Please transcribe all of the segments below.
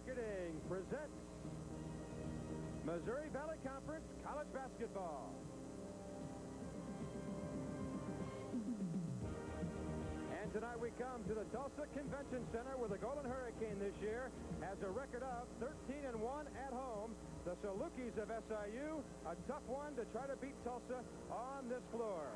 Marketing presents Missouri Valley Conference College Basketball. And tonight we come to the Tulsa Convention Center, where the Golden Hurricane this year has a record of 13-1 at home. The Salukis of SIU, a tough one to try to beat Tulsa on this floor.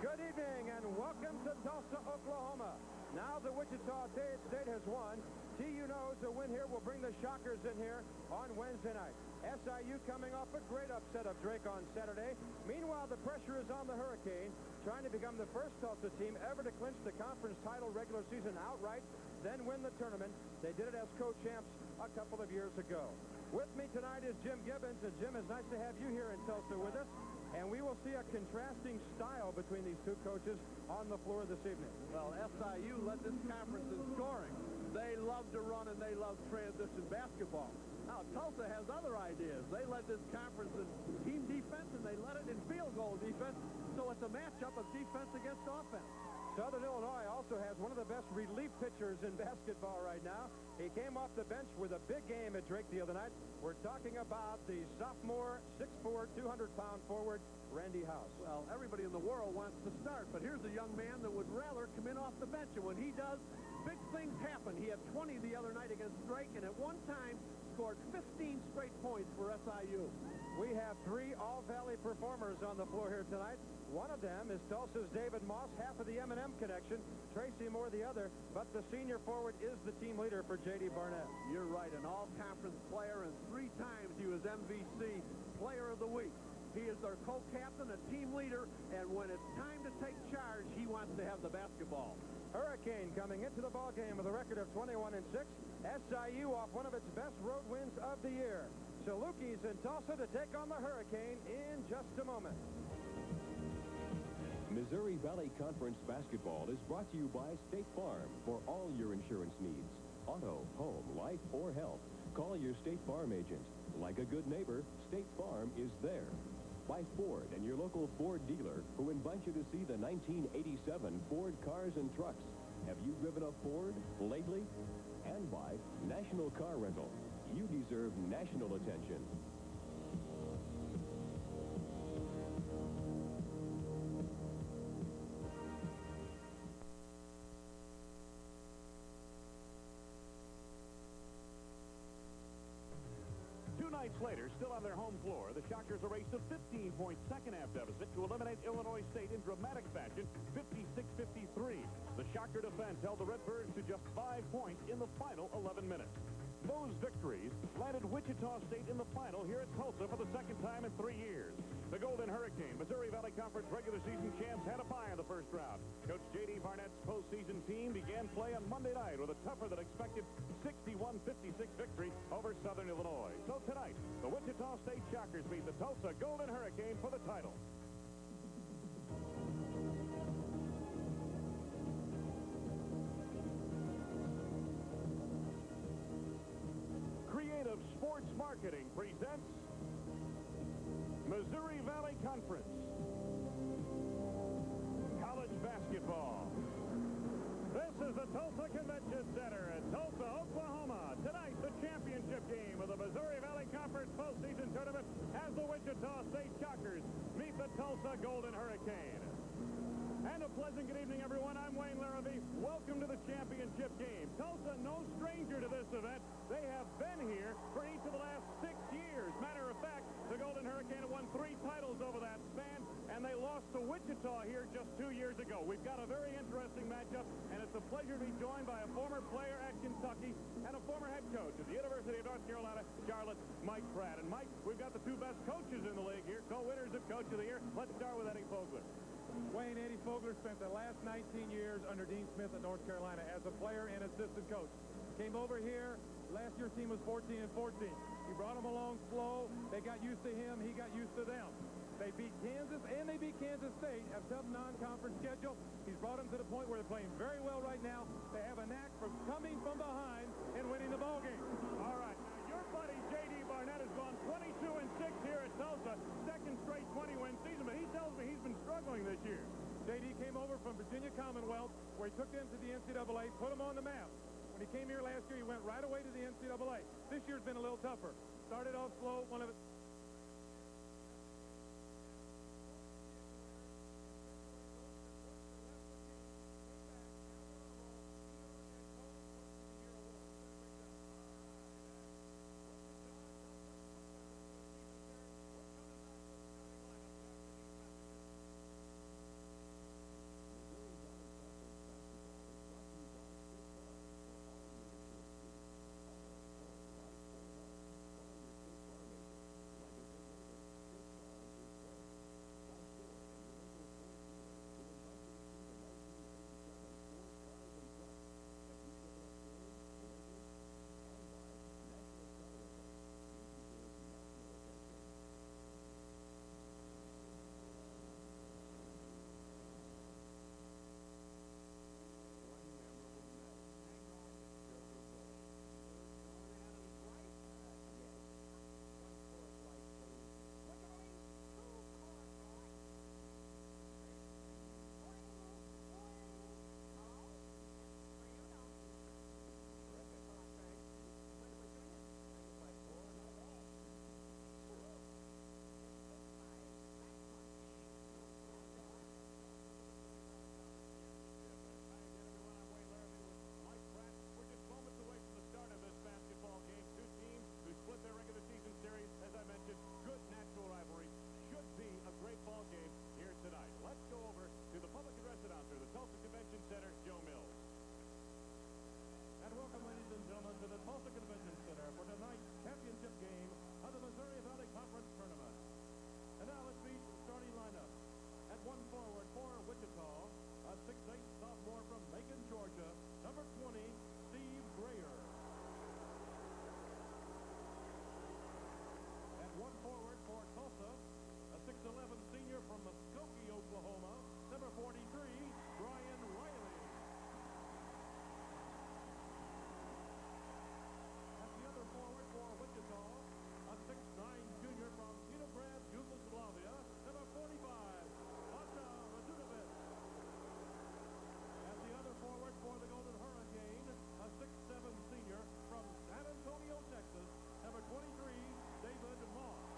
Good evening and welcome to Tulsa, Oklahoma. Now the Wichita State has won. TU knows a win here will bring the Shockers in here on Wednesday night. SIU coming off a great upset of Drake on Saturday. Meanwhile, the pressure is on the Hurricane, trying to become the first Tulsa team ever to clinch the conference title regular season outright, then win the tournament. They did it as co-champs a couple of years ago. With me tonight is Jim Gibbons, and Jim, it's nice to have you here in Tulsa with us. And we will see a contrasting style between these two coaches on the floor this evening. Well, SIU led this conference in scoring. They love to run and they love transition basketball. Now, Tulsa has other ideas. They led this conference in team defense and they led it in field goal defense. So it's a matchup of defense against offense. Southern Illinois also has one of the best relief pitchers in basketball right now. He came off the bench with a big game at Drake the other night. We're talking about the sophomore, 6'4", 200-pound forward, Randy House. Well, everybody in the world wants to start, but here's a young man that would rather come in off the bench. And when he does, big things happen. He had 20 the other night against Drake, and at one time scored 15 straight points for SIU. We have three All-Valley performers on the floor here tonight. One of them is Tulsa's David Moss, half of the M&M connection. Tracy Moore the other, but the senior forward is the team leader for J.D. Barnett. You're right, an all-conference player, and 3 times he was MVC Player of the Week. He is their co-captain, a team leader, and when it's time to take charge, he wants to have the basketball. Hurricane coming into the ballgame with a record of 21-6. SIU off one of its best road wins of the year. Salukis in Tulsa to take on the Hurricane in just a moment. Missouri Valley Conference basketball is brought to you by State Farm for all your insurance needs. Auto, home, life, or health. Call your State Farm agent. Like a good neighbor, State Farm is there. By Ford and your local Ford dealer, who invite you to see the 1987 Ford cars and trucks. Have you driven a Ford lately? And by National Car Rental. You deserve national attention. Nights later, still on their home floor, the Shockers erased a 15-point second-half deficit to eliminate Illinois State in dramatic fashion, 56-53. The Shocker defense held the Redbirds to just 5 points in the final 11 minutes. Those victories landed Wichita State in the final here at Tulsa for the second time in 3 years. The Golden Hurricane, Missouri Valley Conference regular season champs, had a bye in the first round. Coach J.D. Barnett's postseason team began play on Monday night with a tougher-than-expected 61-56 victory over Southern Illinois. So tonight, the Wichita State Shockers meet the Tulsa Golden Hurricane for the title. Creative Sports Marketing presents Missouri Valley Conference College Basketball. This is the Tulsa Convention Center in Tulsa, Oklahoma. Tonight, the championship game of the Missouri Valley Conference postseason tournament as the Wichita State Shockers meet the Tulsa Golden Hurricane. And a pleasant good evening, everyone. I'm Wayne Larrabee. Welcome to the championship game. Tulsa, no stranger to this event. They have been here for each of the last 6 years. Matter of fact, the Golden Hurricane have won 3 titles over that span, and they lost to Wichita here just 2 years ago. We've got a very interesting matchup, and it's a pleasure to be joined by a former player at Kentucky and a former head coach at the University of North Carolina, Charlotte, Mike Pratt. And Mike, we've got the 2 best coaches in the league here, co-winners of Coach of the Year. Let's start with Eddie Fogler. Wayne, Eddie Fogler spent the last 19 years under Dean Smith at North Carolina as a player and assistant coach. Came over here. Last year's team was 14-14. He brought them along slow. They got used to him. He got used to them. They beat Kansas, and they beat Kansas State. A tough non-conference schedule. He's brought them to the point where they're playing very well right now. They have a knack for coming from behind and winning the ballgame. All right. Now, your buddy, J.D. Barnett, has gone 22-6 here at Tulsa. Second straight 20-win season, but he tells me he's been struggling this year. J.D. came over from Virginia Commonwealth, where he took them to the NCAA, put them on the map. When he came here last year, he went right away to the NCAA. This year's been a little tougher. Started off slow. One of it. To the Tulsa Convention Center for tonight's championship game of the Missouri Valley Conference Tournament. And now let's meet the starting lineup. At one forward for Wichita, a 6'8" sophomore from Macon, Georgia, number 20, Steve Grayer. At one forward for Tulsa, a 6'11" senior from Muskogee, Oklahoma, number 43, Brian Riley. Forward for Wichita, a 6'9" junior from Petrograd, Yugoslavia, number 45, Pasha Radunovic. As the other forward for the Golden Hurricane, a 6'7" senior from San Antonio, Texas, number 23, David Moss.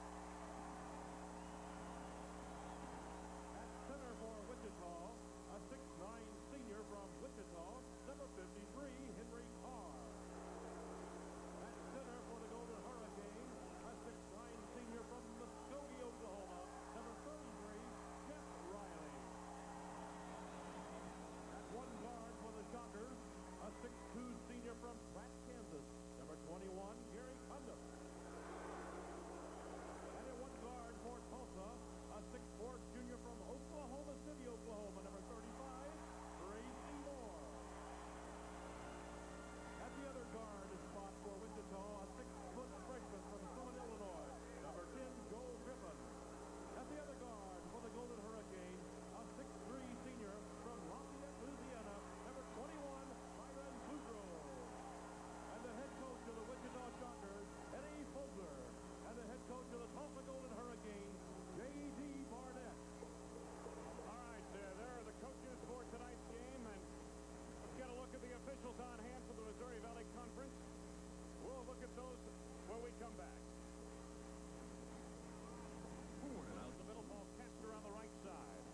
At center for Wichita, a 6'9" senior from Wichita, number 53, Henry Carr. Center for the Golden Hurricane, a 6'9" senior from Muskogee, Oklahoma, number 33, Jeff Riley. At one guard for the Shockers, a 6'2" senior from Pratt, Kansas, number 21, Gary Condon. And at one guard for Tulsa, a 6'4" junior from Oklahoma City, Oklahoma, number 35, Tracy Moore. At the other guard spot for Wichita, a 6-foot freshman from Summit, Illinois, number 10, Joe Griffin. At the other guard for the Golden Hurricane, a 6'3" senior from Lafayette, Louisiana, number 21, Byron Boudreaux. And the head coach of the Wichita Shockers, Eddie Fogler. And the head coach of the Tulsa Golden Hurricane, J.D. Barnett. All right, there are the coaches for tonight's game, and let's get a look at the officials on hand for the Missouri Valley Conference. We'll look at those when we come back. Out the middle, ball Castor on the right side.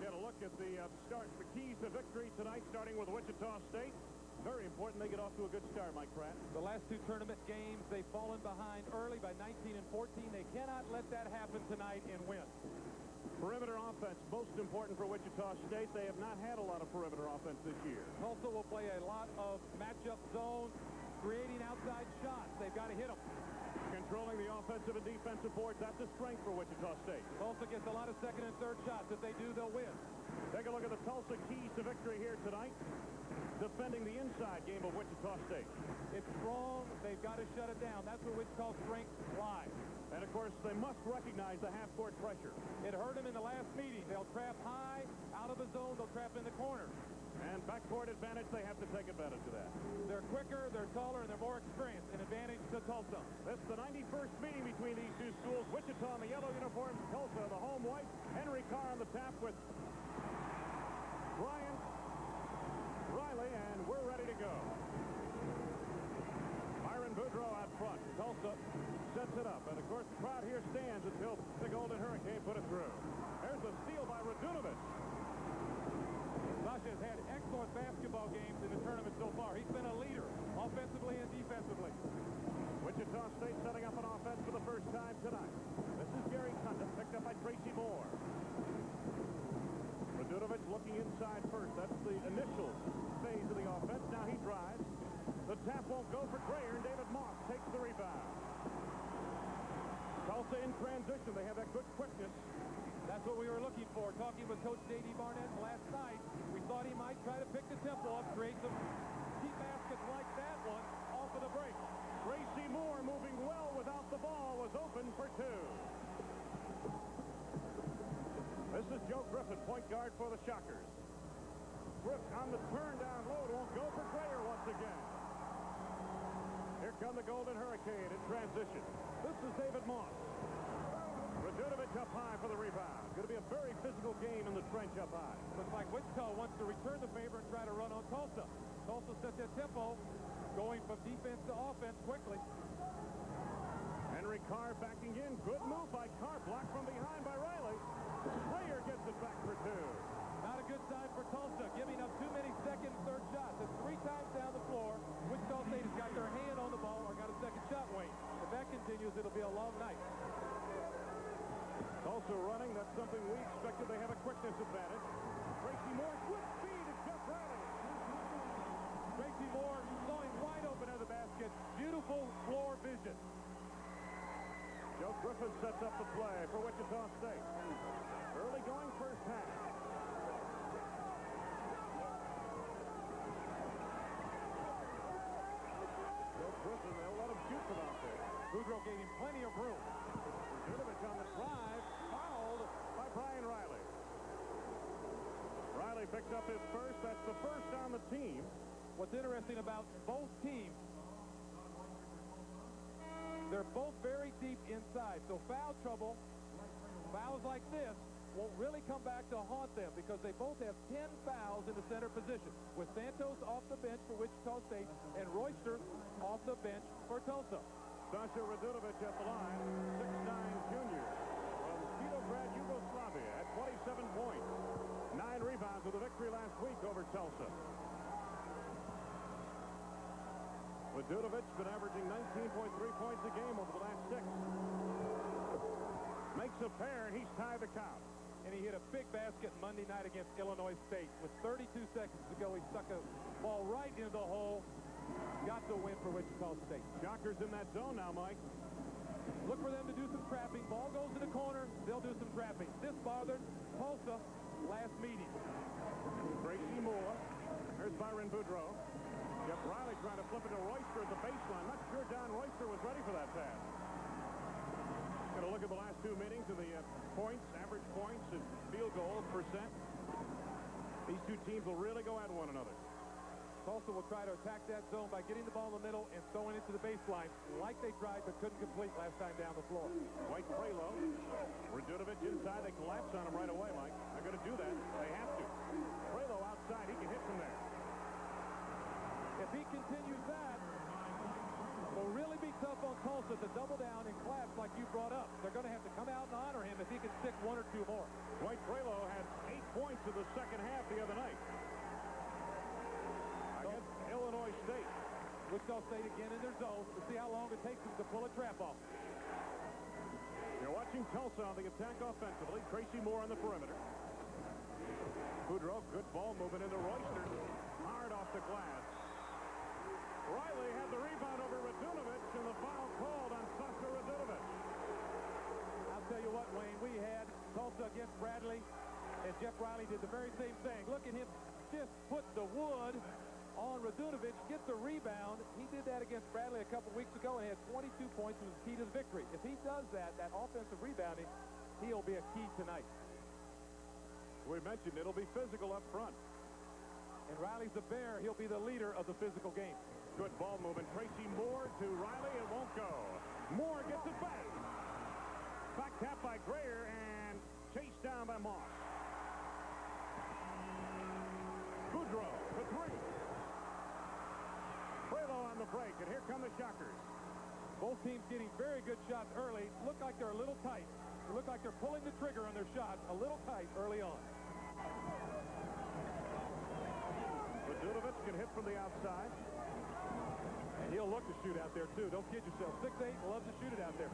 Get a look at the start, the keys to victory tonight, starting with Wichita State. Very important they get off to a good start, Mike Pratt. The last two tournament games, they've fallen behind early by 19 and 14. They cannot let that happen tonight and win. Perimeter offense, most important for Wichita State. They have not had a lot of perimeter offense this year. Tulsa will play a lot of matchup zone, creating outside shots. They've got to hit them. Controlling the offensive and defensive boards, that's a strength for Wichita State. Tulsa gets a lot of second and third shots. If they do, they'll win. Take a look at the Tulsa keys to victory here tonight. Defending the inside game of Wichita State. It's strong. They've got to shut it down. That's where Wichita's strength lies. And, of course, they must recognize the half-court pressure. It hurt them in the last meeting. They'll trap high, out of the zone. They'll trap in the corner. And backcourt advantage, they have to take advantage of that. They're quicker, they're taller, and they're more experienced. An advantage to Tulsa. This is the 91st meeting between these two schools. Wichita in the yellow uniforms, Tulsa the home white. Henry Carr on the tap with Brian Riley, and go. Byron Boudreaux out front. Tulsa sets it up. And, of course, the crowd here stands until the Golden Hurricane put it through. There's a steal by Radunovich. Sasha has had excellent basketball games in the tournament so far. He's been a leader, offensively and defensively. Wichita State setting up an offense for the first time tonight. This is Gary Condon, picked up by Tracy Moore. Radunovich looking inside first. That's the initial phase of the offense. Now he drives. The tap won't go for Grayer, and David Moss takes the rebound. Tulsa in transition. They have that good quickness. That's what we were looking for. Talking with Coach J.D. Barnett last night, we thought he might try to pick the tempo up, create some cheap baskets like that one off of the break. Tracy Moore, moving well without the ball, was open for two. This is Joe Griffin, point guard for the Shockers. Griff on the turn down low. Won't go for Grayer once again. Here come the Golden Hurricane in transition. This is David Moss. Radunovich up high for the rebound. Going to be a very physical game in the trench up high. Looks like Wichita wants to return the favor and try to run on Tulsa. Tulsa set that tempo, going from defense to offense quickly. Henry Carr backing in. Good move by Carr. Blocked from behind by Riley. Grayer gets it back for two. Not a good sign for Tulsa, giving up too many second and third shots. It's 3 times down the floor. Wichita State has got their hand on the ball or got a second shot, Wayne. If that continues, it'll be a long night. Tulsa running. That's something we expected. They have a quickness advantage. Tracy Moore, quick speed, and Jeff Riley. Tracy Moore saw him wide open at the basket. Beautiful floor vision. Joe Griffin sets up the play for Wichita State. Early going first half. Joe Griffin, they'll let him shoot from out there. Boudreaux gave him plenty of room. Radunovich on the drive, fouled by Brian Riley. Riley picked up his first. That's the first on the team. What's interesting about both teams, they're both very deep inside. So foul trouble, fouls like this, won't really come back to haunt them because they both have 10 fouls in the center position, with Santos off the bench for Wichita State and Royster off the bench for Tulsa. Sasha Radunovich at the line, 6'9" junior from Petrograd, Yugoslavia, at 27 points. 9 rebounds with a victory last week over Tulsa. Radunovich been averaging 19.3 points a game over the last 6. Makes a pair, and he's tied the count. And he hit a big basket Monday night against Illinois State. With 32 seconds to go, he stuck a ball right into the hole. Got the win for Wichita State. Shockers in that zone now, Mike. Look for them to do some trapping. Ball goes to the corner, they'll do some trapping. This bothered Tulsa last meeting. Tracy Moore. Here's Byron Boudreaux. Jeff Riley trying to flip it to Royster at the baseline. Not sure Don Royster was ready for that pass. Going to look at the last 2 meetings of the points, average points, and field goal percent. These two teams will really go at one another. Tulsa will try to attack that zone by getting the ball in the middle and throwing it to the baseline like they tried but couldn't complete last time down the floor. White Prelo. Radunovich inside. They collapse on him right away, Mike. They're going to do that. They have to. Prelo outside. He can hit from there. If he continues that, it'll really be tough on Tulsa to double down and collapse like you brought up. They're going to have to come out and honor him if he can stick 1 or 2 more. White Prelo had 8 points in the second half the other night against Illinois State. Wichita State again in their zone to see how long it takes them to pull a trap off. You're watching Tulsa on the attack offensively. Tracy Moore on the perimeter. Boudreaux, good ball moving into Royster. Hard off the glass. Riley had the rebound over Radunovich, and the foul called on Sasha Radunovich. I'll tell you what, Wayne, we had Tulsa against Bradley, and Jeff Riley did the very same thing. Look at him just put the wood on Radunovich, get the rebound. He did that against Bradley a couple weeks ago and had 22 points and was key to the victory. If he does that offensive rebounding, he'll be a key tonight. We mentioned it'll be physical up front. And Riley's the bear. He'll be the leader of the physical game. Good ball movement. Tracy Moore to Riley. It won't go. Moore gets it back. Back tap by Grayer and chased down by Moss. Boudreaux for 3. the break, and here come the Shockers. Both teams getting very good shots early. Look like they're a little tight. They look like they're pulling the trigger on their shots a little tight early on. Radunovic can hit from the outside. And he'll look to shoot out there, too. Don't kid yourself. 6'8", loves to shoot it out there.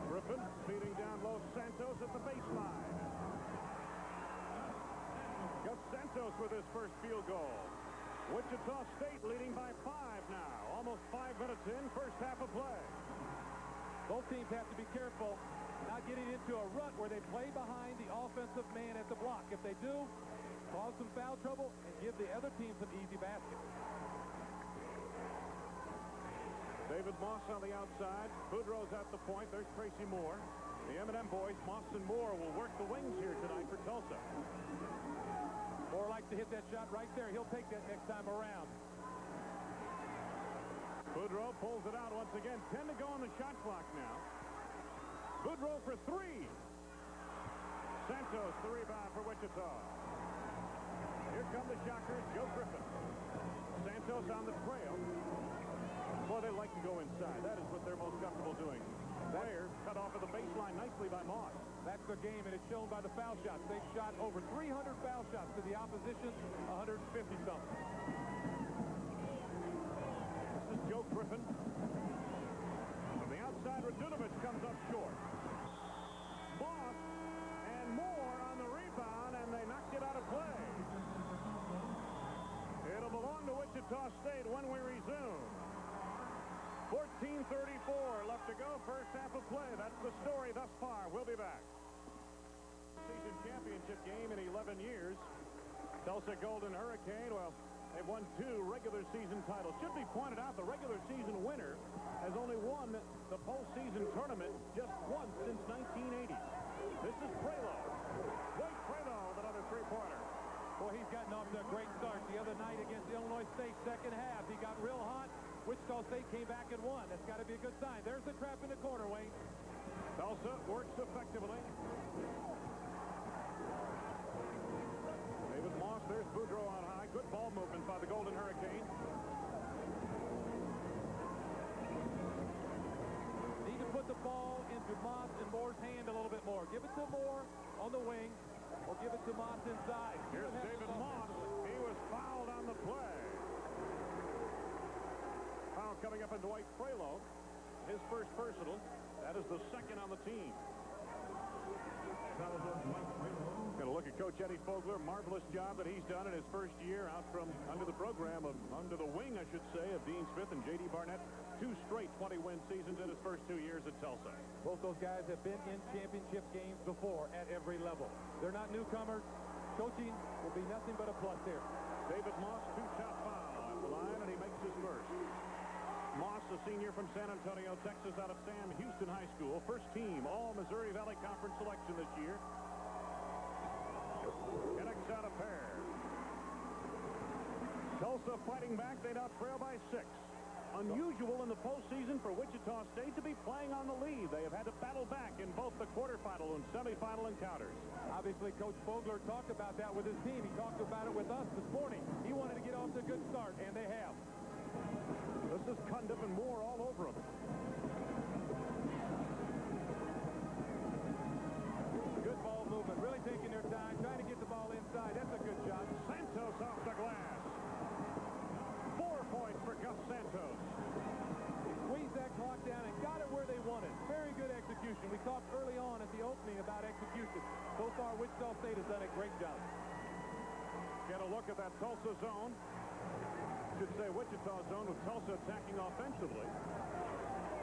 Griffin feeding down low. Santos at the baseline. Gus Santos with his first field goal. Wichita State leading by 5 now. Almost 5 minutes in, first half of play. Both teams have to be careful not getting into a rut where they play behind the offensive man at the block. If they do, cause some foul trouble and give the other team some easy baskets. David Moss on the outside. Boudreaux's at the point. There's Tracy Moore. The M&M boys, Moss and Moore, will work the wings here tonight for Tulsa. Moore likes to hit that shot right there. He'll take that next time around. Boudreaux pulls it out once again. 10 to go on the shot clock now. Boudreaux for 3. Santos the rebound for Wichita. Here come the Shockers. Joe Griffin. Santos on the trail. Boy, they like to go inside. That is what they're most comfortable doing. Blair cut off at the baseline nicely by Moss. That's their game, and it's shown by the foul shots. They've shot over 300 foul shots to the opposition, 150-something. This is Joe Griffin. From the outside, Radunovic comes up short. Moss and Moore on the rebound, and they knocked it out of play. It'll belong to Wichita State when we resume. 14:34 left to go, first half of play. That's the story thus far. We'll be back. Season championship game in 11 years. Tulsa Golden Hurricane, well, they've won 2 regular season titles. Should be pointed out, the regular season winner has only won the postseason tournament just once since 1980. This is Prelo. Wade Prelo with another three-pointer. Boy, he's gotten off to a great start. The other night against Illinois State, second half, he got real hot. Wichita State came back and won. That's got to be a good sign. There's the trap in the corner, Wayne. Tulsa works effectively. David Moss, there's Boudreaux on high. Good ball movement by the Golden Hurricane. Need to put the ball into Moss and Moore's hand a little bit more. Give it to Moore on the wing, or give it to Moss inside. Here's David Moss. He was fouled on the play. Foul coming up on Dwight Prelo. His first personal. That is the second on the team. Going to look at Coach Eddie Fogler. Marvelous job that he's done in his first year out from under the program of under the wing, I should say, of Dean Smith and J.D. Barnett. 2 straight 20-win seasons in his first 2 years at Tulsa. Both those guys have been in championship games before at every level. They're not newcomers. Coaching will be nothing but a plus here. David Moss, 2-shot foul at the line, and he makes his first. Moss, a senior from San Antonio, Texas, out of Sam Houston High School. First team All-Missouri Valley Conference selection this year. Connects out a pair. Tulsa fighting back. They now trail by 6. Unusual in the postseason for Wichita State to be playing on the lead. They have had to battle back in both the quarterfinal and semifinal encounters. Obviously, Coach Fogler talked about that with his team. He talked about it with us this morning. He wanted to get off to a good start, and they have. This is Cundiff and Moore all over him. Good ball movement. Really taking their time, trying to get the ball inside. That's a good shot. Santos off the glass. 4 points for Gus Santos. He squeezed that clock down and got it where they wanted. Very good execution. We talked early on at the opening about execution. So far, Wichita State has done a great job. Get a look at that Tulsa zone. Should say Wichita zone with Tulsa attacking offensively.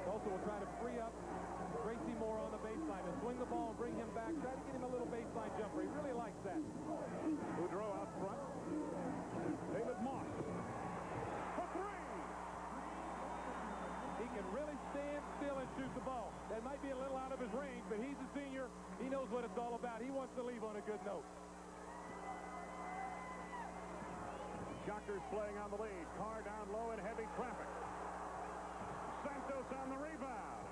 Tulsa will try to free up Tracy Moore on the baseline and swing the ball and bring him back. Try to get him a little baseline jumper. He really likes that. Boudreaux out front. David Moss for 3. He can really stand still and shoot the ball. That might be a little out of his range, but he's a senior. He knows what it's all about. He wants to leave on a good note. Shockers playing on the lead. Carr down low in heavy traffic. Santos on the rebound.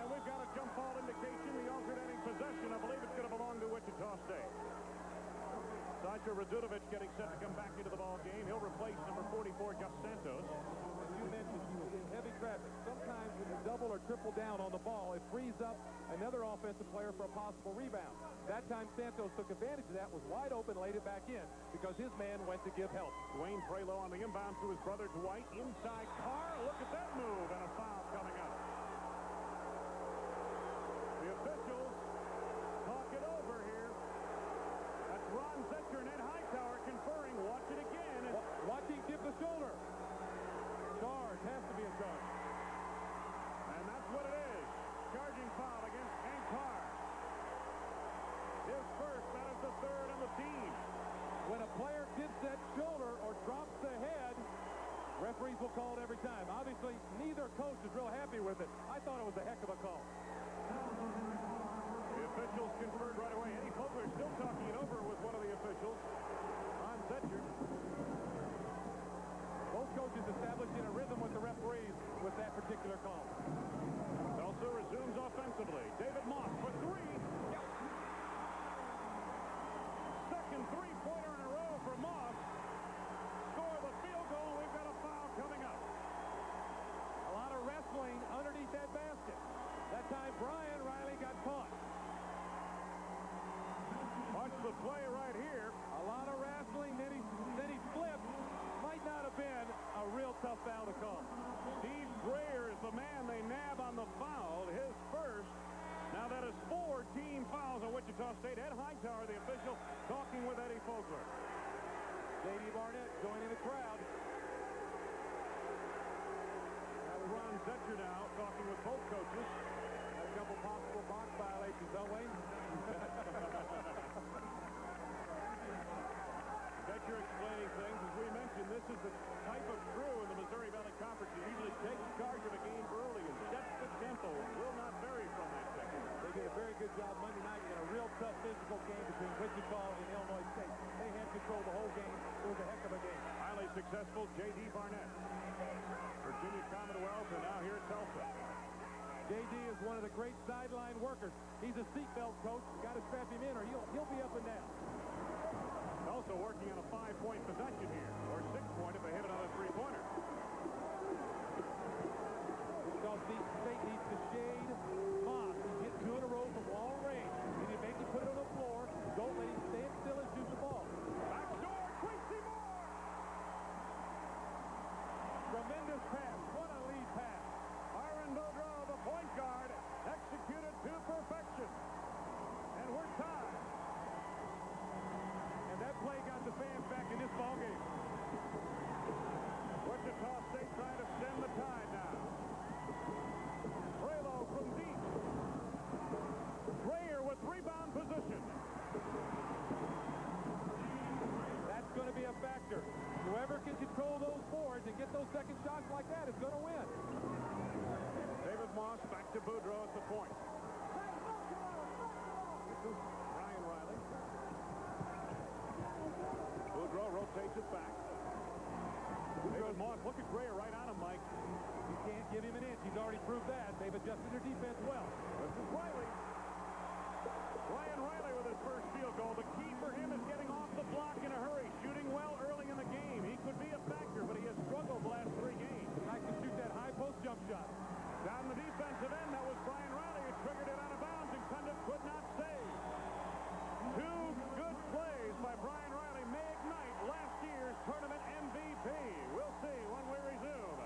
And we've got a jump ball indication. The alternating possession, I believe it's going to belong to Wichita State. Saj Victor Radunovic getting set to come back into the ball game. He'll replace number 44, Gus Santos. As you mentioned, he was in heavy traffic. Sometimes when you double or triple down on the ball, it frees up another offensive player for a possible rebound. That time Santos took advantage of that, was wide open, laid it back in because his man went to give help. Dwayne Prelo on the inbound to his brother Dwight. Inside Carr. Look at that move, and a foul coming up. The officials talk it over here. That's Ron Zetcher and Ed Hightower conferring. Watch it again. And Watch him give the shoulder. Charge. Has to be a charge. And that's what it is. Charging foul against Hank Carr. His first. That is the third on the team. When a player gets that shoulder or drops the head, referees will call it every time. Obviously, neither coach is real happy with it. I thought it was a heck of a call. The officials conferred right away. Eddie Fogler still talking it over with one of the officials. Ron Zetcher. Both coaches establishing a rhythm with the referees with that particular call. Tulsa resumes offensively. David Moss for three. Second three-pointer in a row for Moss. Score the field goal. We've got a foul coming up. A lot of wrestling underneath that basket. That time Brian Riley got caught. Watch the play right here. A lot of wrestling, then he flipped. Might not have been a real tough foul to call. Steve Greer is the man they nab on the foul. His first. Now that is 4 team fouls on Wichita State. Ed Hightower, the official, talking with Eddie Fogler. J.D. Barnett joining the crowd. That's Ron Zetcher now talking with both coaches. A couple possible box violations, don't we? Zetcher explaining things. As we mentioned, this is the type of crew in the Missouri Valley Conference who usually takes charge of a game early and sets the tempo and will not vary from that second. They did a very good job Monday night in a real tough physical game between Wichita and Illinois State. They had control the whole game. It was a heck of a game. Highly successful J.D. Barnett. Virginia Commonwealth, and now here at Tulsa. J.D. is one of the great sideline workers. He's a seatbelt coach. Got to strap him in or he'll be up and down. Also working on a 5-point possession here, or 6-point if they hit another three-pointer. Wichita State needs to shade Moss. He's hit 2 in a row from long range. If you make him put it on the floor, don't let him stand still and shoot the ball. Backdoor, Quincy Moore! Tremendous pass. What a lead pass. Byron Boudreau, the point guard, executed to perfection. And we're tied. And that play got the fans back in this ballgame. Wichita State trying to stem the tide now. Prelo from deep. Dreyer with rebound position. That's going to be a factor. Whoever can control those boards and get those second shots like that is going to win. David Moss back to Boudreau at the point. This is Brian Riley. Boudreau rotates it back. David Moss, look at Greer right on him, Mike. You can't give him an inch. He's already proved that. They've adjusted their defense well. This is Riley. Brian Riley with his first field goal. The key for him is getting off the block in a hurry, shooting well early in the game. He could be a factor, but he has struggled the last 3 games. He likes to shoot that high post jump shot. Down the defensive end, that was Brian Riley who triggered it out of bounds, and Condit could not save. 2 good plays by Brian Riley may ignite last year's tournament MVP. We'll see when we resume.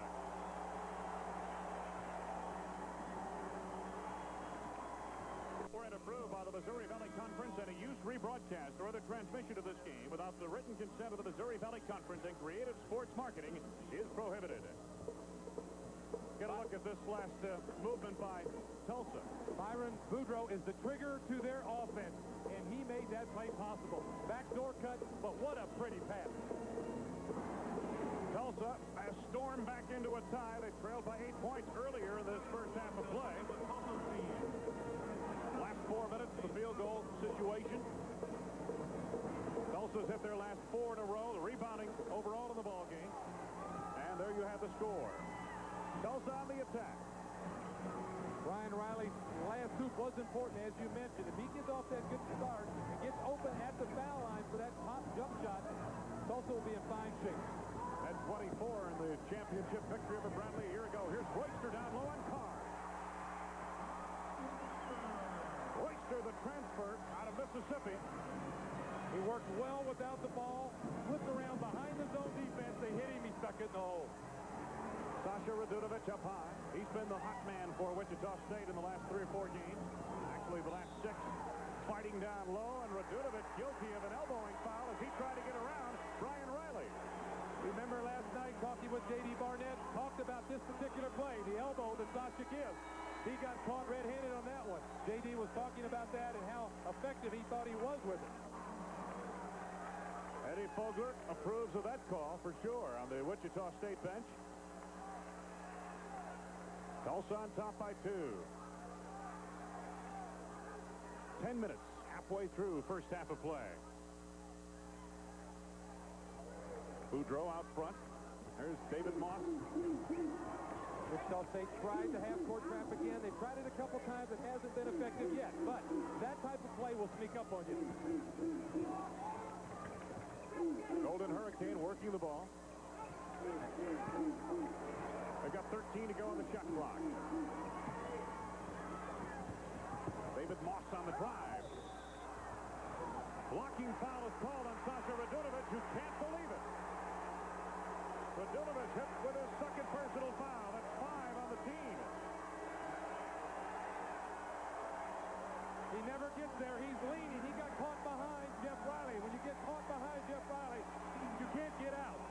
And approved by the Missouri Valley Conference, and a use rebroadcast or other transmission of this game without the written consent of the Missouri Valley Conference and Creative Sports Marketing is prohibited. Get a look at this last movement by Tulsa. Byron Boudreau is the trigger to their offense, and he made that play possible. Backdoor cut, but what a pretty pass. Tulsa has stormed back into a tie. They trailed by 8 points earlier in this first half of play. Last 4 minutes, the field goal situation. Tulsa's hit their last 4 in a row. The rebounding overall in the ball game. And there you have the score. Tulsa on the attack. Brian Riley's last hoop was important, as you mentioned. If he gets off that good start and gets open at the foul line for that pop jump in the championship victory over Bradley a year ago. Here's Royster down low on Carr. Royster, the transfer out of Mississippi. He worked well without the ball, flipped around behind the zone defense. They hit him. He stuck it in the hole. Sasha Radunovic up high. He's been the hot man for Wichita State in the last 3 or 4 games. Actually, the last 6. Fighting down low, and Radunovic guilty of an elbowing foul as he tried to get around Brian Riley. Remember last night talking with J.D. Barnett, talked about this particular play, the elbow that Sasha gives. He got caught red-handed on that one. J.D. was talking about that and how effective he thought he was with it. Eddie Fogler approves of that call for sure on the Wichita State bench. Tulsa on top by 2. 10 minutes halfway through first half of play. Boudreau out front. There's David Moss. Wichita State tried the half-court trap again. They tried it a couple times. It hasn't been effective yet. But that type of play will sneak up on you. Golden Hurricane working the ball. They've got 13 to go on the shot clock. David Moss on the drive. Blocking foul is called on Sasha Radunovic, who can't believe it. Radunovic hit with his second personal foul. That's 5 on the team. He never gets there. He's leaning. He got caught behind Jeff Riley. When you get caught behind Jeff Riley, you can't get out.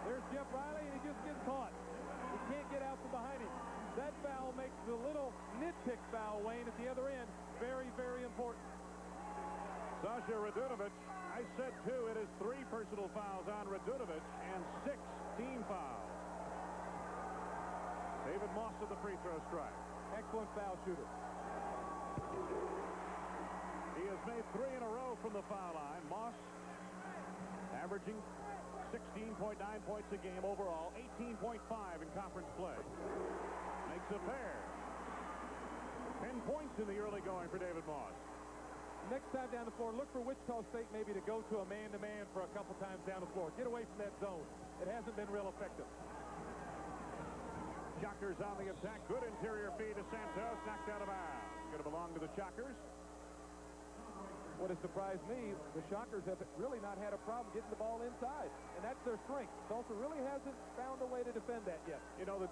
There's Jeff Riley, and he just gets caught. He can't get out from behind him. That foul makes the little nitpick foul, Wayne, at the other end very, very important. Sasha Radunovic, I said 2. It is 3 personal fouls on Radunovic and 6 team fouls. David Moss of the free throw strike. Excellent foul shooter. He has made 3 in a row from the foul line. Moss averaging 16.9 points a game overall, 18.5 in conference play. Makes a pair. 10 points in the early going for David Moss. Next time down the floor, look for Wichita State maybe to go to a man-to-man for a couple times down the floor. Get away from that zone. It hasn't been real effective. Shockers on the attack. Good interior feed to Santos. Knocked out of bounds. Going to belong to the Shockers. What has surprised me, the Shockers have really not had a problem getting the ball inside, and that's their strength. Tulsa really hasn't found a way to defend that yet. You know, the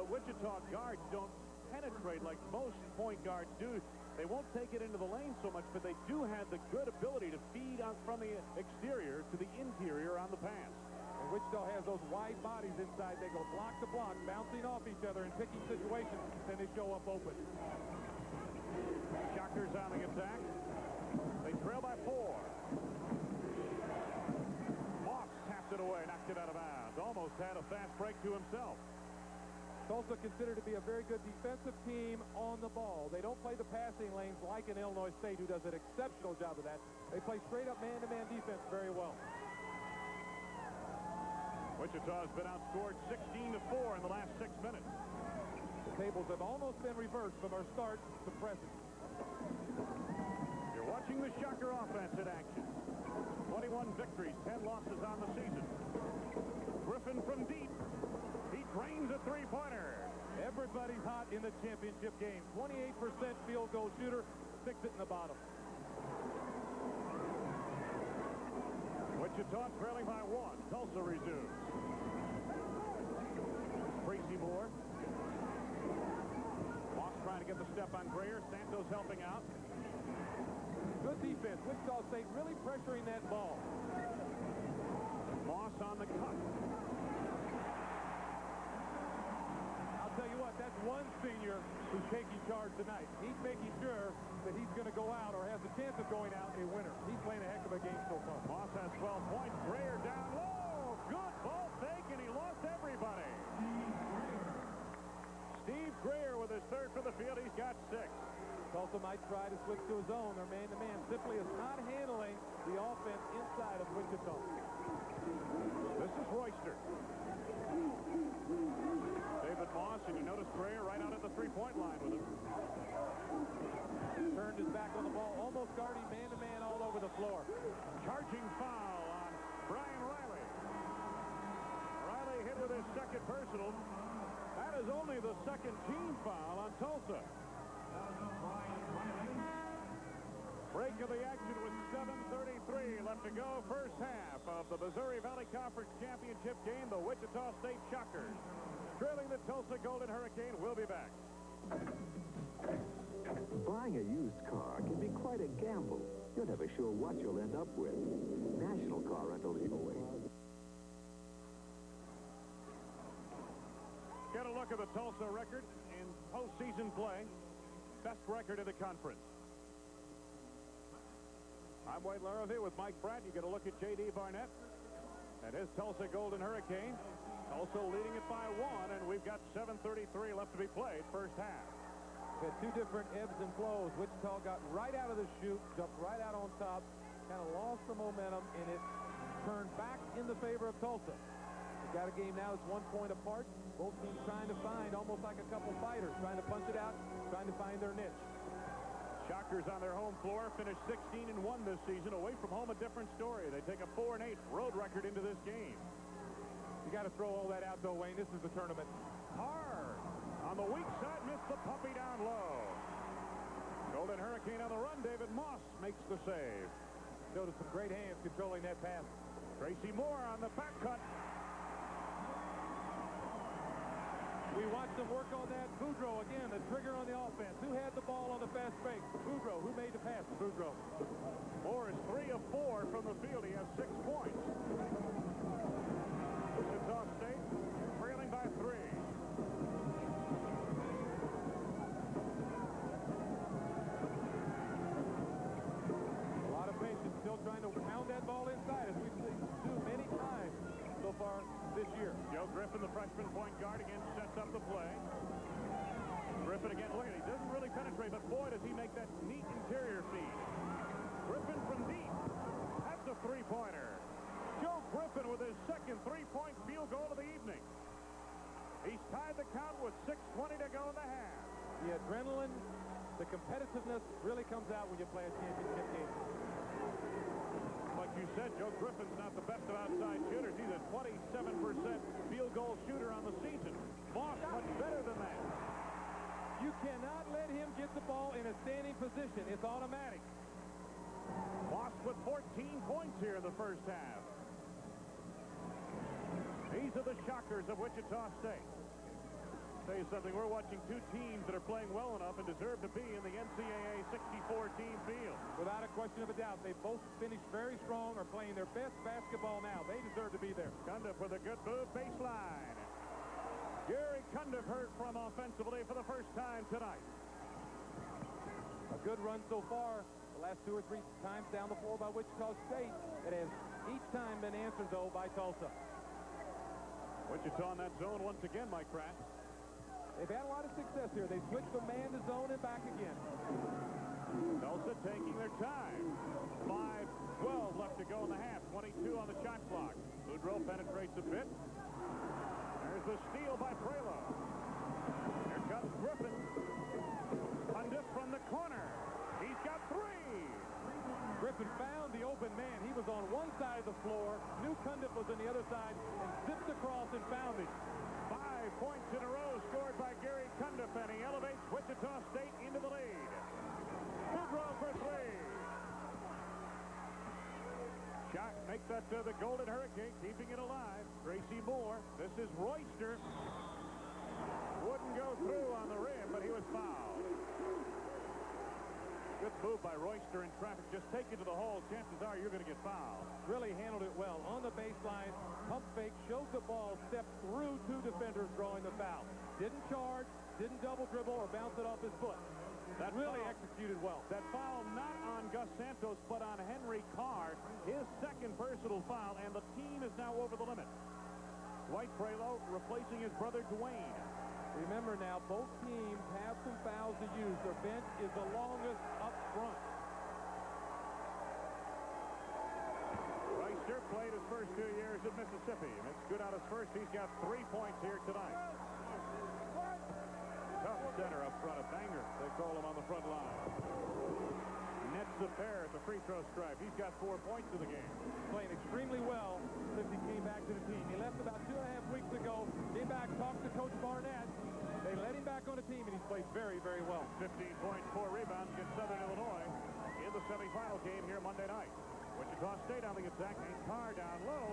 Wichita guards don't penetrate like most point guards do. They won't take it into the lane so much, but they do have the good ability to feed out from the exterior to the interior on the pass. And Wichita has those wide bodies inside. They go block to block, bouncing off each other in picking situations, then they show up open. Shockers on the attack. They trail by 4. Moss tapped it away, knocked it out of bounds. Almost had a fast break to himself. Tulsa considered to be a very good defensive team on the ball. They don't play the passing lanes like in Illinois State, who does an exceptional job of that. They play straight-up man-to-man defense very well. Wichita has been outscored 16-4 in the last 6 minutes. The tables have almost been reversed from our start to present. You're watching the Shocker offense in action. 21 victories, 10 losses on the season. Griffin from deep. He drains a three-pointer. Everybody's hot in the championship game. 28% field goal shooter, sticks it in the bottom. Wichita trailing by 1. Tulsa resumes. Tracy Moore. Moss trying to get the step on Greer. Santos helping out. Good defense. Wichita State really pressuring that ball. Moss on the cut. I'll tell you what, that's one senior who's taking charge tonight. He's making sure that he's going to go out or has a chance of going out a winner. He's playing a heck of a game so far. Moss has 12 points. Greer down low. Good ball fake, and he lost everybody. Steve Greer with his third for the field. He's got 6. Tulsa might try to switch to his own. Their man-to-man simply is not handling the offense inside of Wichita. This is Royster. David Moss, and you notice Greer right out at the three-point line with him. Turned his back on the ball, almost guarding man-to-man all over the floor. Charging foul on Brian Riley. his second personal. That is only the second team foul on Tulsa. Break of the action with 7:33 left to go. First half of the Missouri Valley Conference Championship game. The Wichita State Shockers trailing the Tulsa Golden Hurricane. We'll be back. Buying a used car can be quite a gamble. You're never sure what you'll end up with. National Car Rental is the way. Get a look at the Tulsa record in postseason play. Best record in the conference. I'm Wade Larrivee with Mike Pratt. You get a look at J.D. Barnett and his Tulsa Golden Hurricane. Also leading it by 1, and we've got 7:33 left to be played, first half. Had two different ebbs and flows. Wichita got right out of the chute, jumped right out on top, kind of lost the momentum, and it turned back in the favor of Tulsa. They got a game now that's 1 point apart. Both teams trying to find, almost like a couple fighters, trying to punch it out, trying to find their niche. Shockers on their home floor finished 16-1 this season. Away from home, a different story. They take a 4-8 road record into this game. You got to throw all that out, though, Wayne. This is the tournament. Hard. On the weak side, missed the puppy down low. Golden Hurricane on the run. David Moss makes the save. Showed us some great hands controlling that pass. Tracy Moore on the back cut. We watched them work on that. Boudreaux, again, the trigger on the offense. Who had the ball on the fast break? Boudreaux. Who made the pass? Boudreaux. Moore is 3 of 4 from the field. He has 6 points. Wichita State trailing by 3. A lot of patience, still trying to pound that ball inside, as we've seen do many times so far this year. Joe Griffin, the freshman point guard, again sets up the play. Griffin again, look at it, he doesn't really penetrate, but boy, does he make that neat interior feed. Griffin from deep. That's a three-pointer. Joe Griffin with his second three-point field goal of the evening. He's tied the count with 6:20 to go in the half. The adrenaline, the competitiveness really comes out when you play a championship game. Like you said, Joe Griffin's not the best of outside shooters. He's a 27% field goal shooter on the season. Moss much better than that. You cannot let him get the ball in a standing position. It's automatic. Moss with 14 points here in the first half. These are the Shockers of Wichita State. Tell you something, we're watching two teams that are playing well enough and deserve to be in the NCAA 64-team field. Without a question of a doubt, they both finished very strong, are playing their best basketball now. They deserve to be there. Cundiff with a good move, baseline. Gary Cundiff hurt from offensively for the first time tonight. A good run so far. The last 2 or 3 times down the floor by Wichita State. It has each time been answered, though, by Tulsa. Wichita in that zone once again, Mike Pratt. They've had a lot of success here. They switched from man to zone and back again. Tulsa taking their time. 5:12 left to go in the half. 22 on the shot clock. Boudreaux penetrates a bit. There's the steal by Prelo. Here comes Griffin. Cundiff from the corner. He's got 3. Griffin found the open man. He was on one side of the floor. Knew Cundiff was on the other side and zipped across and found it. 5 points in a row scored by Gary Cundiff, and he elevates Wichita State into the lead. Boudreaux for 3. Shot makes that to the Golden Hurricane, keeping it alive. Tracy Moore. This is Royster. Wouldn't go through on the rim, but he was fouled. Good move by Royster in traffic. Just take it to the hole. Chances are you're going to get fouled. Really handled it well. On the baseline, pump fake, shows the ball, stepped through 2 defenders drawing the foul. Didn't charge, didn't double dribble or bounce it off his foot. That really executed well. That foul not on Gus Santos, but on Henry Carr. His second personal foul, and the team is now over the limit. Dwight Prelo replacing his brother Dwayne. Remember now, both teams have some fouls to use. Their bench is the longest up front. Royster played his first 2 years at Mississippi. It's good on his first. He's got 3 points here tonight. Tough center up front, a banger. They call him on the front line. Nets the pair at the free throw stripe. He's got 4 points in the game. Playing extremely well since he came back to the team. He left about 2.5 weeks ago. Came back, talked to Coach Barnett. They let him back on the team, and he's played very, very well. 15 points, 4 rebounds against Southern Illinois in the semifinal game here Monday night. Wichita State on the attack, and Carr down low.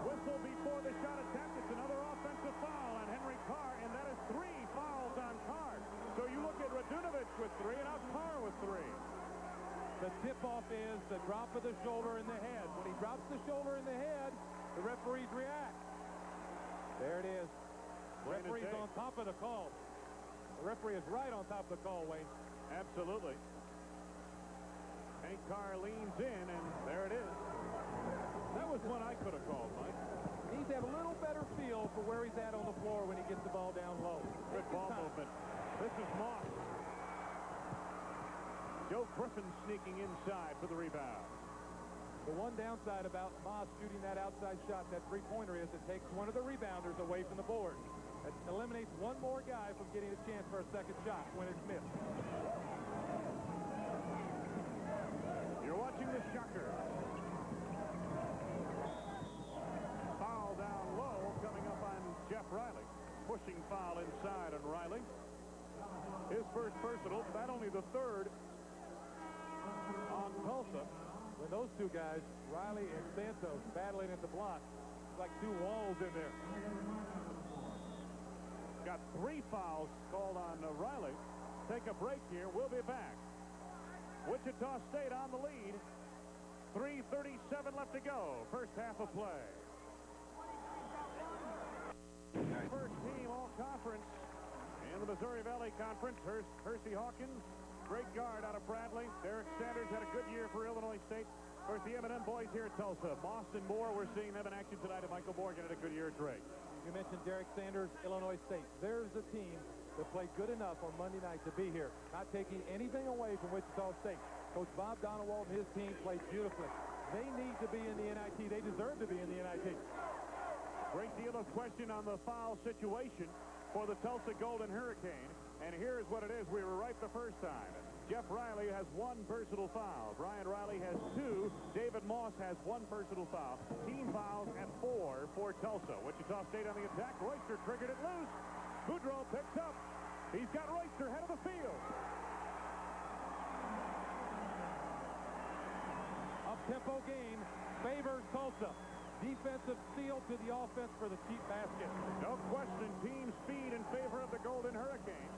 Whistle before the shot attempt. It's another offensive foul on Henry Carr, and that is 3 fouls on Carr. So you look at Radunovic with 3, and now Carr with 3. The tip-off is the drop of the shoulder in the head. When he drops the shoulder in the head, the referees react. There it is. The referee's on top of the call. The referee is right on top of the call, Wayne. Absolutely. Hank Carr leans in, and there it is. That was one I could have called, Mike. He needs to have a little better feel for where he's at on the floor when he gets the ball down low. Good ball movement. This is Moss. Joe Griffin sneaking inside for the rebound. The one downside about Moss shooting that outside shot, that three-pointer, is it takes one of the rebounders away from the board. It eliminates one more guy from getting a chance for a second shot when it's missed. You're watching the Shocker. Foul down low coming up on Jeff Riley. Pushing foul inside on Riley. His first personal, not only the third on Tulsa. When those two guys, Riley and Santos, battling at the block, it's like two walls in there. Got 3 fouls called on Riley. Take a break here. We'll be back. Wichita State on the lead. 3:37 left to go. First half of play. First team all-conference in the Missouri Valley Conference. Hersey Hawkins, great guard out of Bradley. Derek Sanders had a good year for Illinois State. Of course, the M&M boys here at Tulsa. Moss and Moore, we're seeing them in action tonight. And Michael Morgan had a good year at Drake. You mentioned Derek Sanders, Illinois State. There's a team that played good enough on Monday night to be here, not taking anything away from Wichita State. Coach Bob Donewald and his team played beautifully. They need to be in the NIT. They deserve to be in the NIT. Great deal of question on the foul situation for the Tulsa Golden Hurricane. And here's what it is. We were right the first time. Jeff Riley has 1 personal foul. Brian Riley has 2. David Moss has 1 personal foul. Team fouls at 4 for Tulsa. Wichita State on the attack. Royster triggered it loose. Boudreaux picks up. He's got Royster head of the field. Up-tempo game favors Tulsa. Defensive steal to the offense for the cheap basket. No question, team speed in favor of the Golden Hurricane.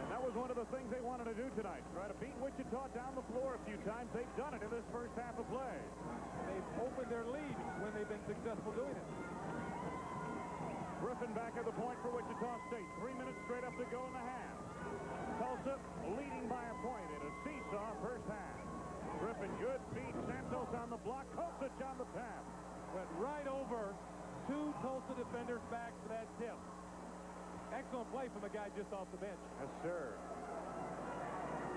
And that was one of the things they wanted to do tonight. Try to beat Wichita down the floor a few times. They've done it in this first half of play. They've opened their lead when they've been successful doing it. Griffin back at the point for Wichita State. 3 minutes straight up to go in the half. Tulsa leading by a point in a seesaw first half. Griffin good feed. Santos on the block. Kosich on the pass. Went right over 2 Tulsa defenders back for that tip. Excellent play from a guy just off the bench. Yes, sir.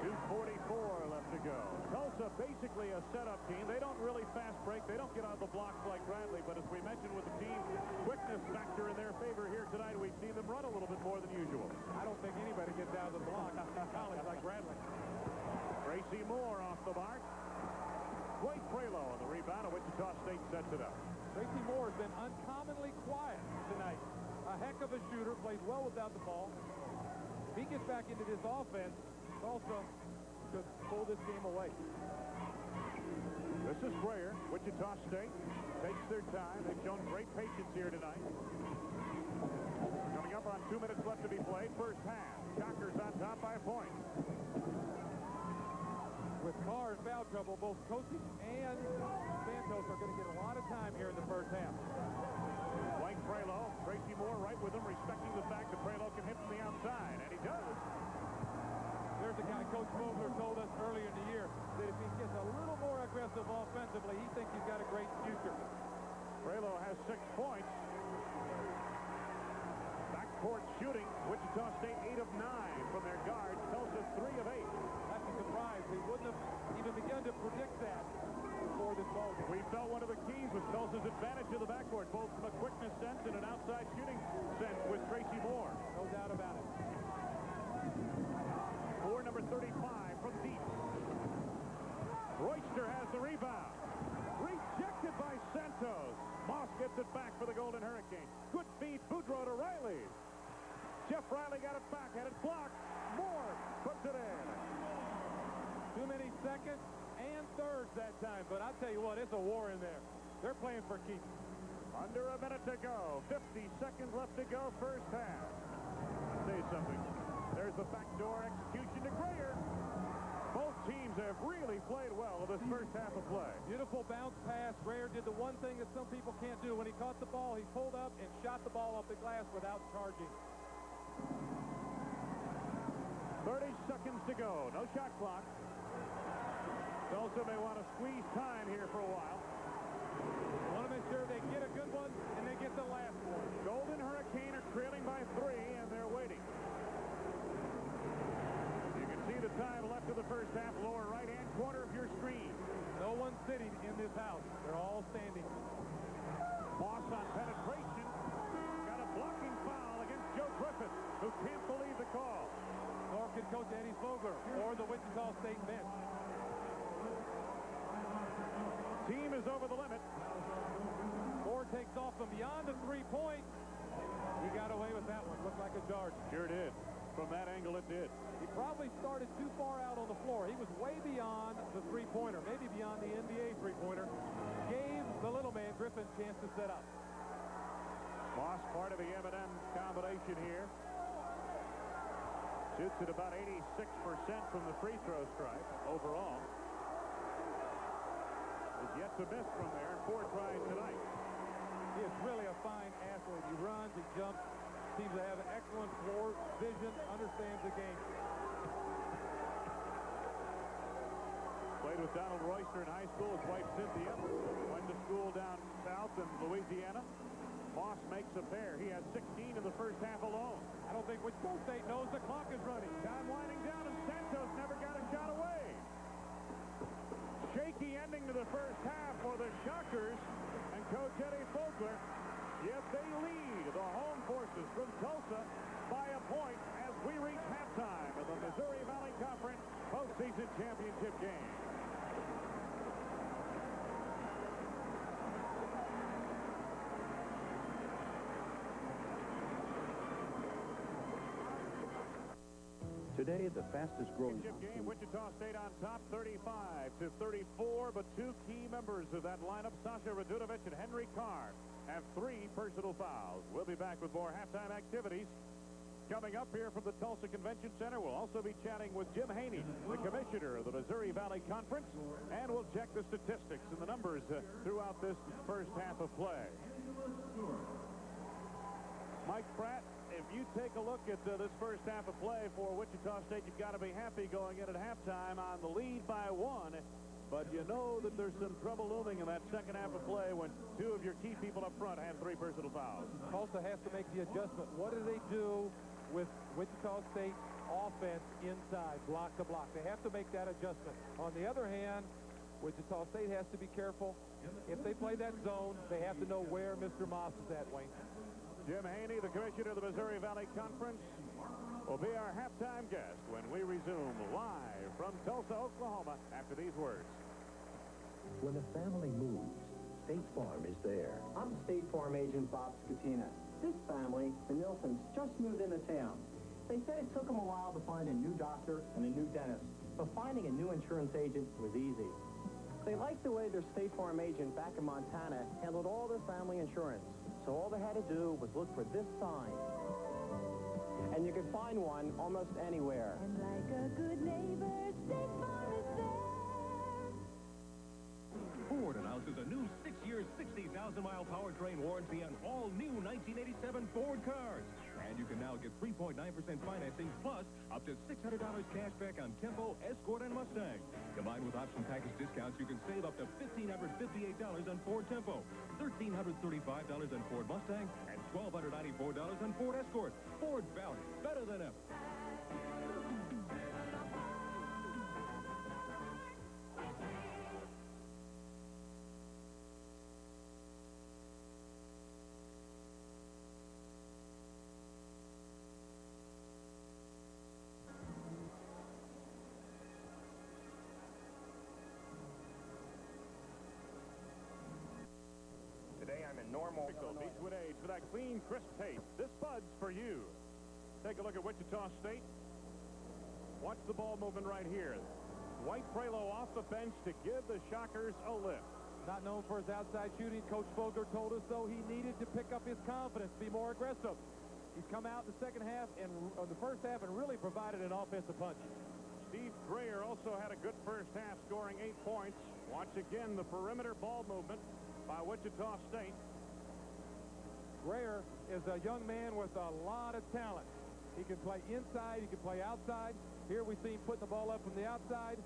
2:44 left to go. Tulsa basically a setup team. They don't really fast break. They don't get out of the blocks like Bradley. But as we mentioned with the team quickness factor in their favor here tonight, we've seen them run a little bit more than usual. I don't think anybody gets out of the block in college like Bradley. Tracy Moore off the mark. Dwight Prelo on the rebound, and Wichita State sets it up. Tracy Moore has been uncommonly quiet tonight. A heck of a shooter, plays well without the ball. If he gets back into this offense, Tulsa could pull this game away. This is Frayer. Wichita State takes their time. They've shown great patience here tonight. Coming up on 2 minutes left to be played. First half. Shockers on top by a point. With Carr in foul trouble, both Kosich and Santos are going to get a lot of time here in the first half. Dwight Prelo, Tracy Moore right with him, respecting the fact that Prelo can hit from the outside, and he does. There's a guy Coach Vogler told us earlier in the year that if he gets a little more aggressive offensively, he thinks he's got a great future. Prelo has 6 points. Backcourt shooting. Wichita State 8 of 9 from their guards. Tulsa 3 of 8. That's a surprise. We wouldn't have even begun to predict that before this ball game. We felt one of the keys was Tulsa's advantage to the backcourt, both from a quickness sense and an outside shooting sense with Tracy Moore. No doubt about it. For number 35 from deep. throw to Riley. Jeff Riley got it back, had it blocked. Moore puts it in. Too many seconds and thirds that time, but I'll tell you what, it's a war in there. They're playing for keeps. Under a minute to go. 50 seconds left to go, first half. I'll tell you something. There's the backdoor execution to Greer. Both teams have really played well in this first half of play. Beautiful bounce pass. Greer did the one thing that some people can't do. When he caught the ball, he pulled up and shot the ball off the glass without charging. 30 seconds to go. No shot clock. Tulsa may want to squeeze time here for a while. They want to make sure they get a good one and they get the last one. Golden Hurricane are trailing by 3, and they're waiting. You can see the time left of the first half, lower right-hand corner of your screen. No one sitting in this house. They're all standing. Moss on penetration. Got a blocking foul against Joe Griffith, who can't believe the call. Nor can Coach Eddie Vogler or the Wichita State bench. Team is over the limit. Moore takes off from beyond the three-point. He got away with that one. Looked like a charge. Sure did. From that angle, it did. He probably started too far out on the floor. He was way beyond the three-pointer, maybe beyond the NBA three-pointer. Gave the little man, Griffin, a chance to set up. Moss, part of the M&M combination here. Shoots at about 86% from the free throw stripe overall. Is yet to miss from there. 4 tries tonight. He is really a fine athlete. He runs, he jumps, seems to have an excellent floor vision, understands the game. Played with Donald Royster in high school. His wife Cynthia went to school down south in Louisiana. Moss makes a pair. He has 16 in the first half alone. I don't think Wichita State knows the clock is running. Time winding down, and Santos never got a shot away. Shaky ending to the first half for the Shockers and Coach Eddie Vogler. Yet they lead the home forces from Tulsa by a point as we reach halftime of the Missouri Valley Conference postseason championship game. Today, the fastest growing Championship game, Wichita State on top 35-34, but 2 key members of that lineup, Sasha Radunovich and Henry Carr, have 3 personal fouls. We'll be back with more halftime activities coming up here from the Tulsa Convention Center. We'll also be chatting with Jim Haney, the commissioner of the Missouri Valley Conference, and we'll check the statistics and the numbers throughout this first half of play. Mike Pratt, if you take a look at this first half of play for Wichita State, you've got to be happy going in at halftime on the lead by 1. But you know that there's some trouble looming in that second half of play when 2 of your key people up front have 3 personal fouls. Tulsa has to make the adjustment. What do they do with Wichita State offense inside, block to block? They have to make that adjustment. On the other hand, Wichita State has to be careful. If they play that zone, they have to know where Mr. Moss is at, Wayne. Jim Haney, the commissioner of the Missouri Valley Conference, will be our halftime guest when we resume live from Tulsa, Oklahoma, after these words. When a family moves, State Farm is there. I'm State Farm agent Bob Scatina. This family, the Nilsons, just moved into town. They said it took them a while to find a new doctor and a new dentist, but finding a new insurance agent was easy. They liked the way their State Farm agent back in Montana handled all their family insurance. So all they had to do was look for this sign. And you could find one almost anywhere. And like a good neighbor, State Farm is there. Ford announces a new 6-year, 60,000-mile powertrain warranty on all new 1987 Ford cars. And you can now get 3.9% financing plus up to $600 cash back on Tempo, Escort, and Mustang. Combined with option package discounts, you can save up to $1,558 on Ford Tempo, $1,335 on Ford Mustang, and $1,294 on Ford Escort. Ford value, better than ever. Today I'm in normal. Beechwood Age for for that clean, crisp taste. This Bud's for you. Take a look at Wichita State. Watch the ball movement right here. Dwight Prelo off the bench to give the Shockers a lift. Not known for his outside shooting. Coach Fogler told us, though, he needed to pick up his confidence, be more aggressive. He's come out in the second half and the first half and really provided an offensive punch. Steve Grayer also had a good first half, scoring 8 points. Watch again the perimeter ball movement by Wichita State. Grayer is a young man with a lot of talent. He can play inside, he can play outside. Here we see him putting the ball up from the outside.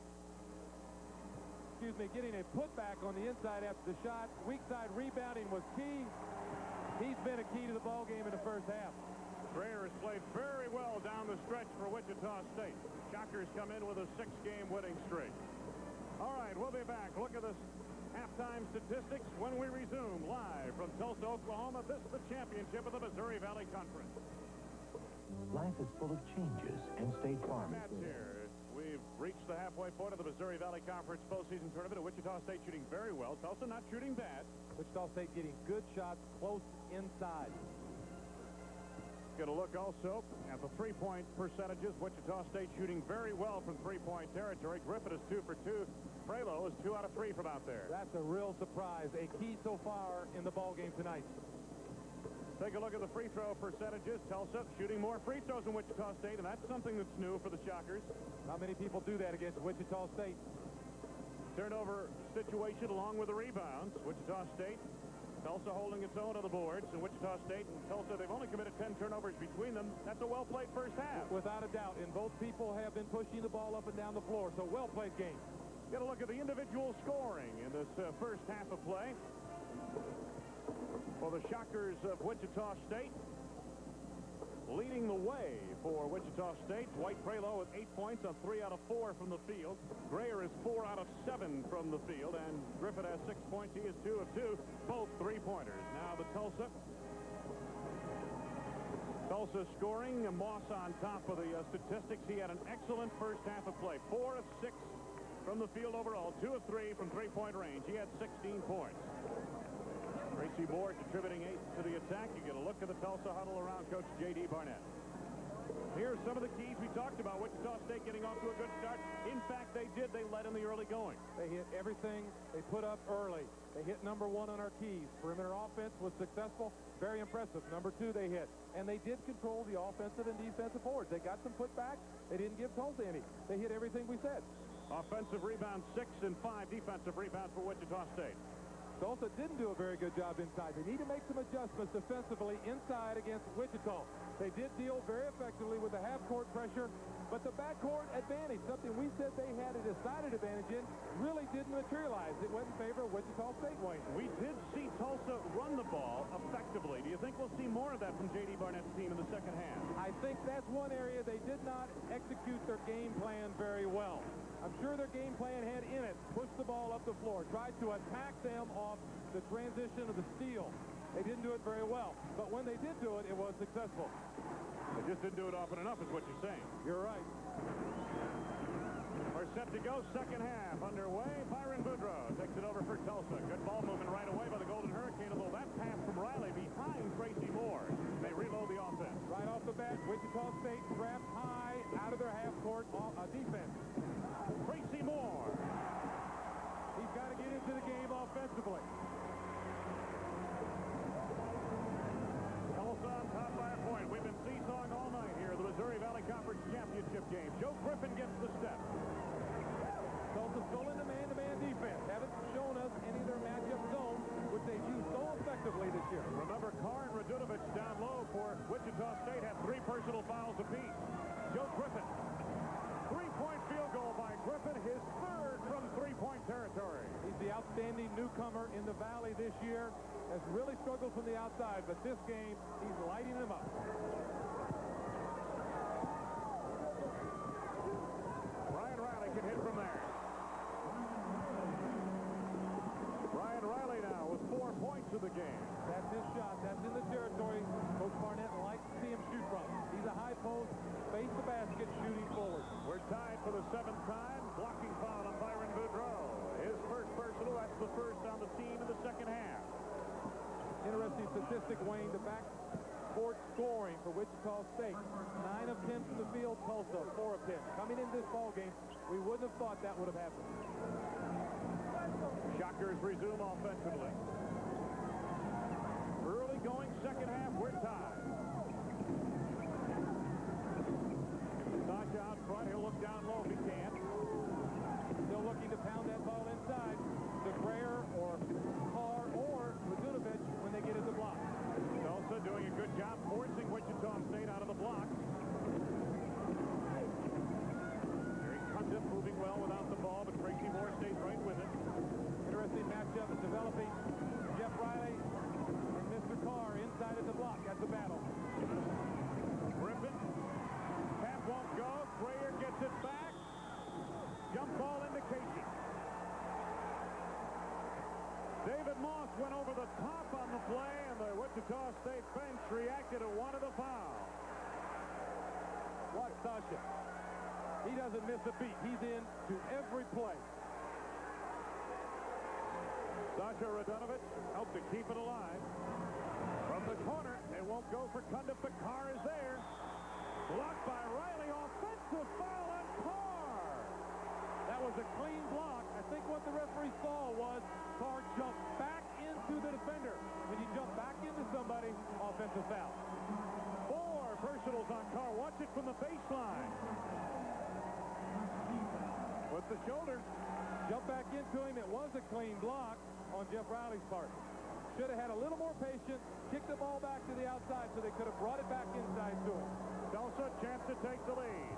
Excuse me, getting a putback on the inside after the shot. Weak side rebounding was key. He's been a key to the ball game in the first half. Grayer has played very well down the stretch for Wichita State. Shockers come in with a 6-game winning streak. All right, we'll be back. Look at this halftime statistics when we resume live from Tulsa, Oklahoma. This is the championship of the Missouri Valley Conference. Life is full of changes, and State Farm Matt's here. We've reached the halfway point of the Missouri Valley Conference postseason tournament. Wichita State shooting very well. Tulsa not shooting bad. Wichita State getting good shots close inside. Going to look also at the three-point percentages. Wichita State shooting very well from three-point territory. Griffin is 2 for 2. Prelo is 2 out of 3 from out there. That's a real surprise. A key so far in the ball game tonight. Take a look at the free throw percentages. Tulsa shooting more free throws than Wichita State, and that's something that's new for the Shockers. Not many people do that against Wichita State. Turnover situation along with the rebounds. Wichita State, Tulsa holding its own on the boards, and Wichita State and Tulsa, they've only committed 10 turnovers between them. That's a well-played first half. Without a doubt, and both people have been pushing the ball up and down the floor, so well-played game. Get a look at the individual scoring in this first half of play for the Shockers of Wichita State. Leading the way for Wichita State, Dwight Prelo with 8 points on 3 out of 4 from the field. Grayer is 4 out of 7 from the field, and Griffin has 6 points. He is 2 of 2, both three-pointers. Now the Tulsa scoring. Moss on top of the statistics. He had an excellent first half of play. 4 of 6 from the field overall, 2 of 3 from three-point range. He had 16 points. Tracy Moore contributing 8 to the attack. You get a look at the Tulsa huddle around Coach J.D. Barnett. Here's some of the keys we talked about. Wichita State getting off to a good start. In fact, they did. They led in the early going. They hit everything they put up early. They hit number 1 on our keys. Perimeter offense was successful. Very impressive. Number 2 they hit. And they did control the offensive and defensive boards. They got some putbacks. They didn't give Tulsa any. They hit everything we said. Offensive rebounds 6 and 5 defensive rebounds for Wichita State. Tulsa didn't do a very good job inside. They need to make some adjustments defensively inside against Wichita. They did deal very effectively with the half-court pressure, but the backcourt advantage, something we said they had a decided advantage in, really didn't materialize. It went in favor of Wichita State, Wayne. We did see Tulsa run the ball effectively. Do you think we'll see more of that from J.D. Barnett's team in the second half? I think that's one area they did not execute their game plan very well. I'm sure their game plan had in it, push the ball up the floor, tried to attack them off the transition of the steal. They didn't do it very well, but when they did do it, it was successful. They just didn't do it often enough is what you're saying. You're right. We're set to go, second half underway. Byron Boudreaux takes it over for Tulsa. Good ball movement right away by the Golden Hurricane, although that pass from Riley behind Tracy Moore. They reload the offense. Right off the bat, Wichita State trapped high out of their half-court defense. Tracy Moore. He's got to get into the game offensively. Tulsa on top by a point. We've been seesawing all night here, the Missouri Valley Conference Championship game. Joe Griffin gets the step. Tulsa still in the man-to-man defense. Haven't shown us any of their matchup zones, which they've used so effectively this year. Remember, Carr and Radunovich down low for Wichita State have 3 personal fouls apiece. Joe Griffin. 3-point field goal by Griffin, his 3rd from 3-point territory. He's the outstanding newcomer in the Valley this year. Has really struggled from the outside, but this game, he's lighting them up. Ryan Riley can hit from there. Ryan Riley now with 4 points of the game. That's his shot. That's in the territory Coach Barnett likes to see him shoot from. He's a high post, face the basket, shooting forward. We're tied for the 7th time. Blocking foul on Byron Boudreaux. His first personal. That's the first on the team in the second half. Interesting statistic, Wayne, the backcourt scoring for Wichita State. 9 of 10 from the field, Tulsa, 4 of 10. Coming in this ball game, we wouldn't have thought that would have happened. Shockers resume offensively. Early going second half, we're tied. Sasha out front, he'll look down low if he can. Still looking to pound that ball inside to Greer or Carr or Radunovic when they get at the block. Tulsa doing a good job forcing Wichita State out of the block. Jerry Cundiff moving well without the ball, but Tracy Moore stays right with it. Interesting matchup is developing. Jeff Riley and Mr. Carr inside of the block. That's a battle. Griffin. Tap won't go. Greer gets it back. Jump ball into Casey. David Moss went over the top on the play, and the Wichita State bench reacted and wanted a foul. Watch Sasha. He doesn't miss a beat. He's in to every play. Sasha Radunovic helped to keep it alive. From the corner, they won't go for Cundiff, but Carr is there. Blocked by Riley. Offensive foul on Carr. That was a clean block. I think what the referee saw was Carr jump back into the defender. When you jump back into somebody, offensive foul. 4 personals on Carr. Watch it from the baseline. With the shoulder. Jump back into him. It was a clean block on Jeff Riley's part. Should have had a little more patience, kicked the ball back to the outside so they could have brought it back inside to him. Tulsa chance to take the lead.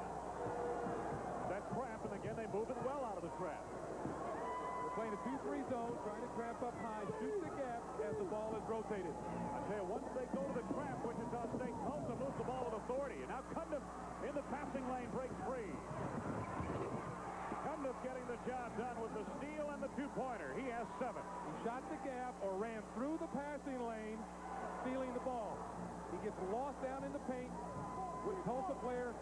That trap, and again they move it well out of the trap. We're playing a 2-3 zone, trying to trap up high, shoot the gap as the ball is rotated. I tell you, once they go to the trap, Wichita State, Tulsa moves the ball with authority. And now Cundiff in the passing lane breaks free. Cundiff getting the job done with the steal and the 2-pointer. He has 7. He shot the gap or ran through the passing lane, stealing the ball. He gets lost down in the paint. With Tulsa players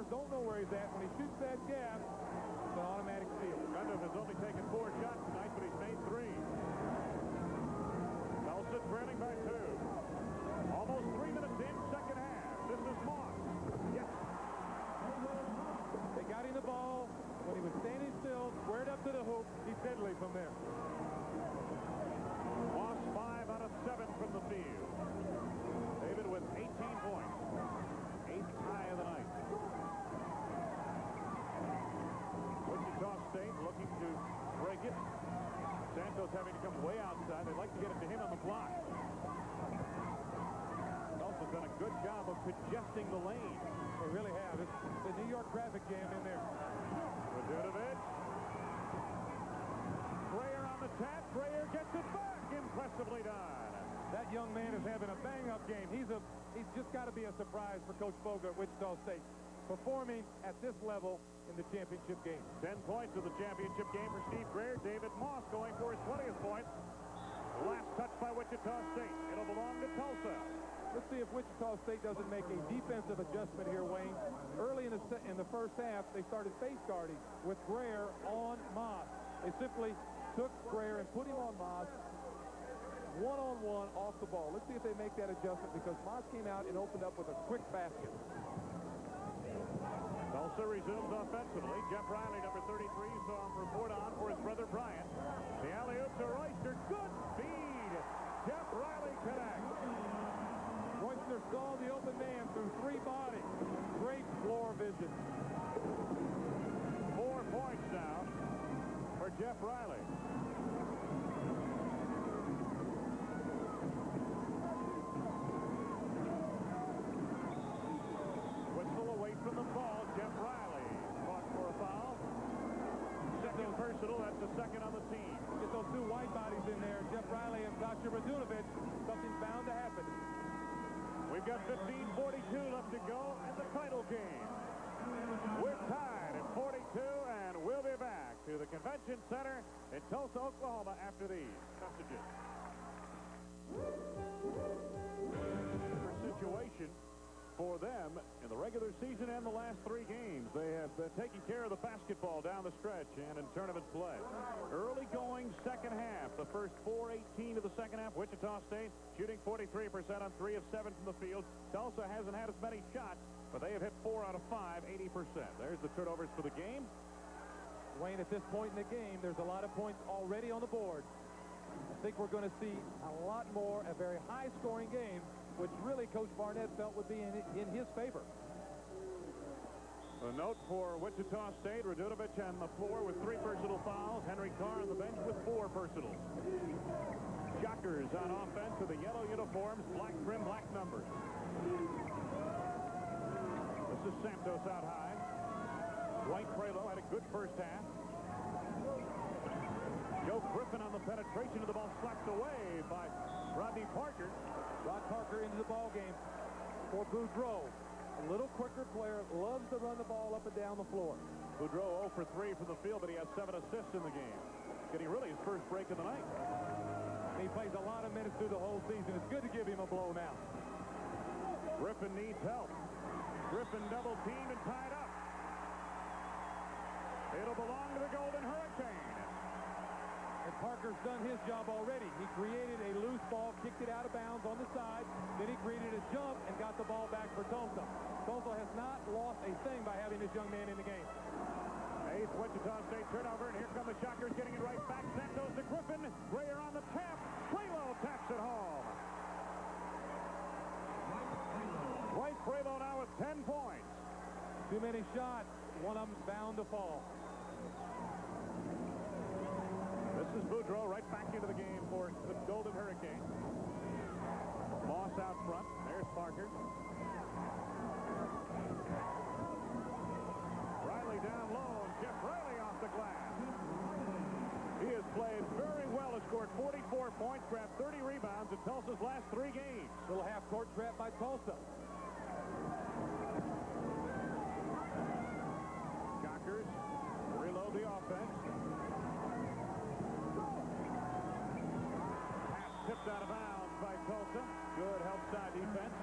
don't know where he's at. When he shoots that gap, it's an automatic steal. Cundiff has only taken 4 shots tonight, but he's made 3. Tulsa trailing by 2. Almost 3 minutes in, second half. This is Moss. Yes. They got him the ball. When he was standing still, squared up to the hoop, he's deadly from there. Moss 5 out of 7 from the field. David with 18 points. 8th high of the night. Wichita State looking to break it. Santos having to come way outside. They'd like to get it to him on the block. Tulsa's done a good job of congesting the lane. They really have. It's the New York traffic jam in there. Radunovic. Greer on the tap. Greer gets it back. Impressively done. That young man is having a bang-up game. He's just got to be a surprise for Coach Foger at Wichita State. Performing at this level in the championship game. 10 points of the championship game for Steve Greer. David Moss going for his 20th point. Last touch by Wichita State. It'll belong to Tulsa. Let's see if Wichita State doesn't make a defensive adjustment here, Wayne. Early in the first half, they started face guarding with Greer on Moss. They simply took Greer and put him on Moss. One-on-one off the ball. Let's see if they make that adjustment because Moss came out and opened up with a quick basket. Tulsa resumes offensively. Jeff Riley, number 33, saw him report on for his brother Brian. The alley-oop to Royster. Good feed. Jeff Riley connects. Royster saw the open man through 3 bodies. Great floor vision. 4 points now for Jeff Riley. Whistle away from the ball. Jeff Riley fought for a foul. Second personal. That's the second on the team. Get those 2 white bodies in there, Jeff Riley and Sasha Radunovic. Something's bound to happen. We've got 15:42 left to go in the title game. We're tied at 42, and we'll be back to the Convention Center in Tulsa, Oklahoma after these messages. Situation for them in the regular season and the last 3 games. They have been taking care of the basketball down the stretch and in tournament play. Early going second half. The first 4:18 of the second half. Wichita State shooting 43% on 3 of 7 from the field. Tulsa hasn't had as many shots, but they have hit 4 out of 5, 80%. There's the turnovers for the game. Wayne, at this point in the game, there's a lot of points already on the board. I think we're going to see a lot more, a very high-scoring game, which really Coach Barnett felt would be in his favor. A note for Wichita State, Radunovic on the floor with 3 personal fouls. Henry Carr on the bench with 4 personals. Shockers on offense with the yellow uniforms, black trim, black numbers. This is Santos out high. Dwight Prelo had a good first half. Joe Griffin on the penetration of the ball, slapped away by Rodney Parker. Rod Parker into the ball game for Boudreau. A little quicker player, loves to run the ball up and down the floor. Boudreau 0 for 3 from the field, but he has 7 assists in the game. Getting really his first break of the night. He plays a lot of minutes through the whole season. It's good to give him a blow now. Griffin needs help. Griffin double teamed and tied up. It'll belong to the Golden Hurricane. And Parker's done his job already. He created a loose ball, kicked it out of bounds on the side. Then he created a jump and got the ball back for Tulsa. Tulsa has not lost a thing by having this young man in the game. 8th Wichita State turnover, and here come the Shockers getting it right back. Santos to Griffin. Grayer on the tap. Prelo taps it home. Dwight Prelo now with 10 points. Too many shots. One of them's bound to fall. This is Boudreau right back into the game for the Golden Hurricane. Moss out front. There's Parker. Riley down low. Jeff Riley off the glass. He has played very well. Has scored 44 points, grabbed 30 rebounds in Tulsa's last 3 games. Little half-court trap by Tulsa. Shockers reload the offense. Tipped out of bounds by Tulsa. Good help side defense.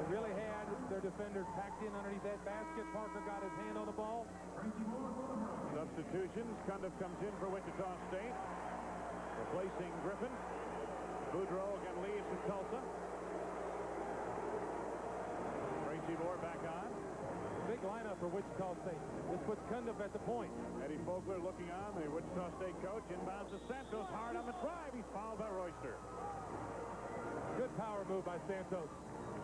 They really had their defenders packed in underneath that basket. Parker got his hand on the ball. Substitutions. Cundiff comes in for Wichita State, replacing Griffin. Boudreau again leaves to Tulsa. Tracy Moore back on. Big lineup for Wichita State. This puts Cundiff at the point. Eddie Fogler looking on, the Wichita State coach. Inbounds to Santos, hard on the drive. He's fouled by Royster. Good power move by Santos.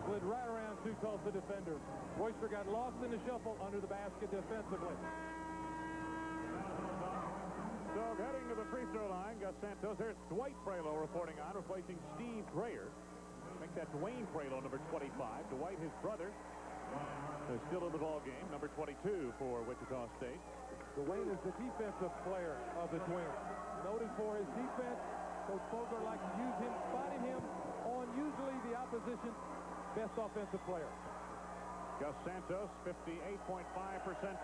Slid right around 2 Tulsa defenders. Royster got lost in the shuffle under the basket defensively. So heading to the free throw line, got Santos. There's Dwight Prelo reporting on, replacing Steve Grayer. Make that Dwayne Prelo, number 25. Dwight, his brother. They're still in the ball game, number 22 for Wichita State. Dwayne is the defensive player of the Twins. Noted for his defense, Coach Fogler likes to use him, spotting him on usually the opposition's best offensive player. Gus Santos, 58.5%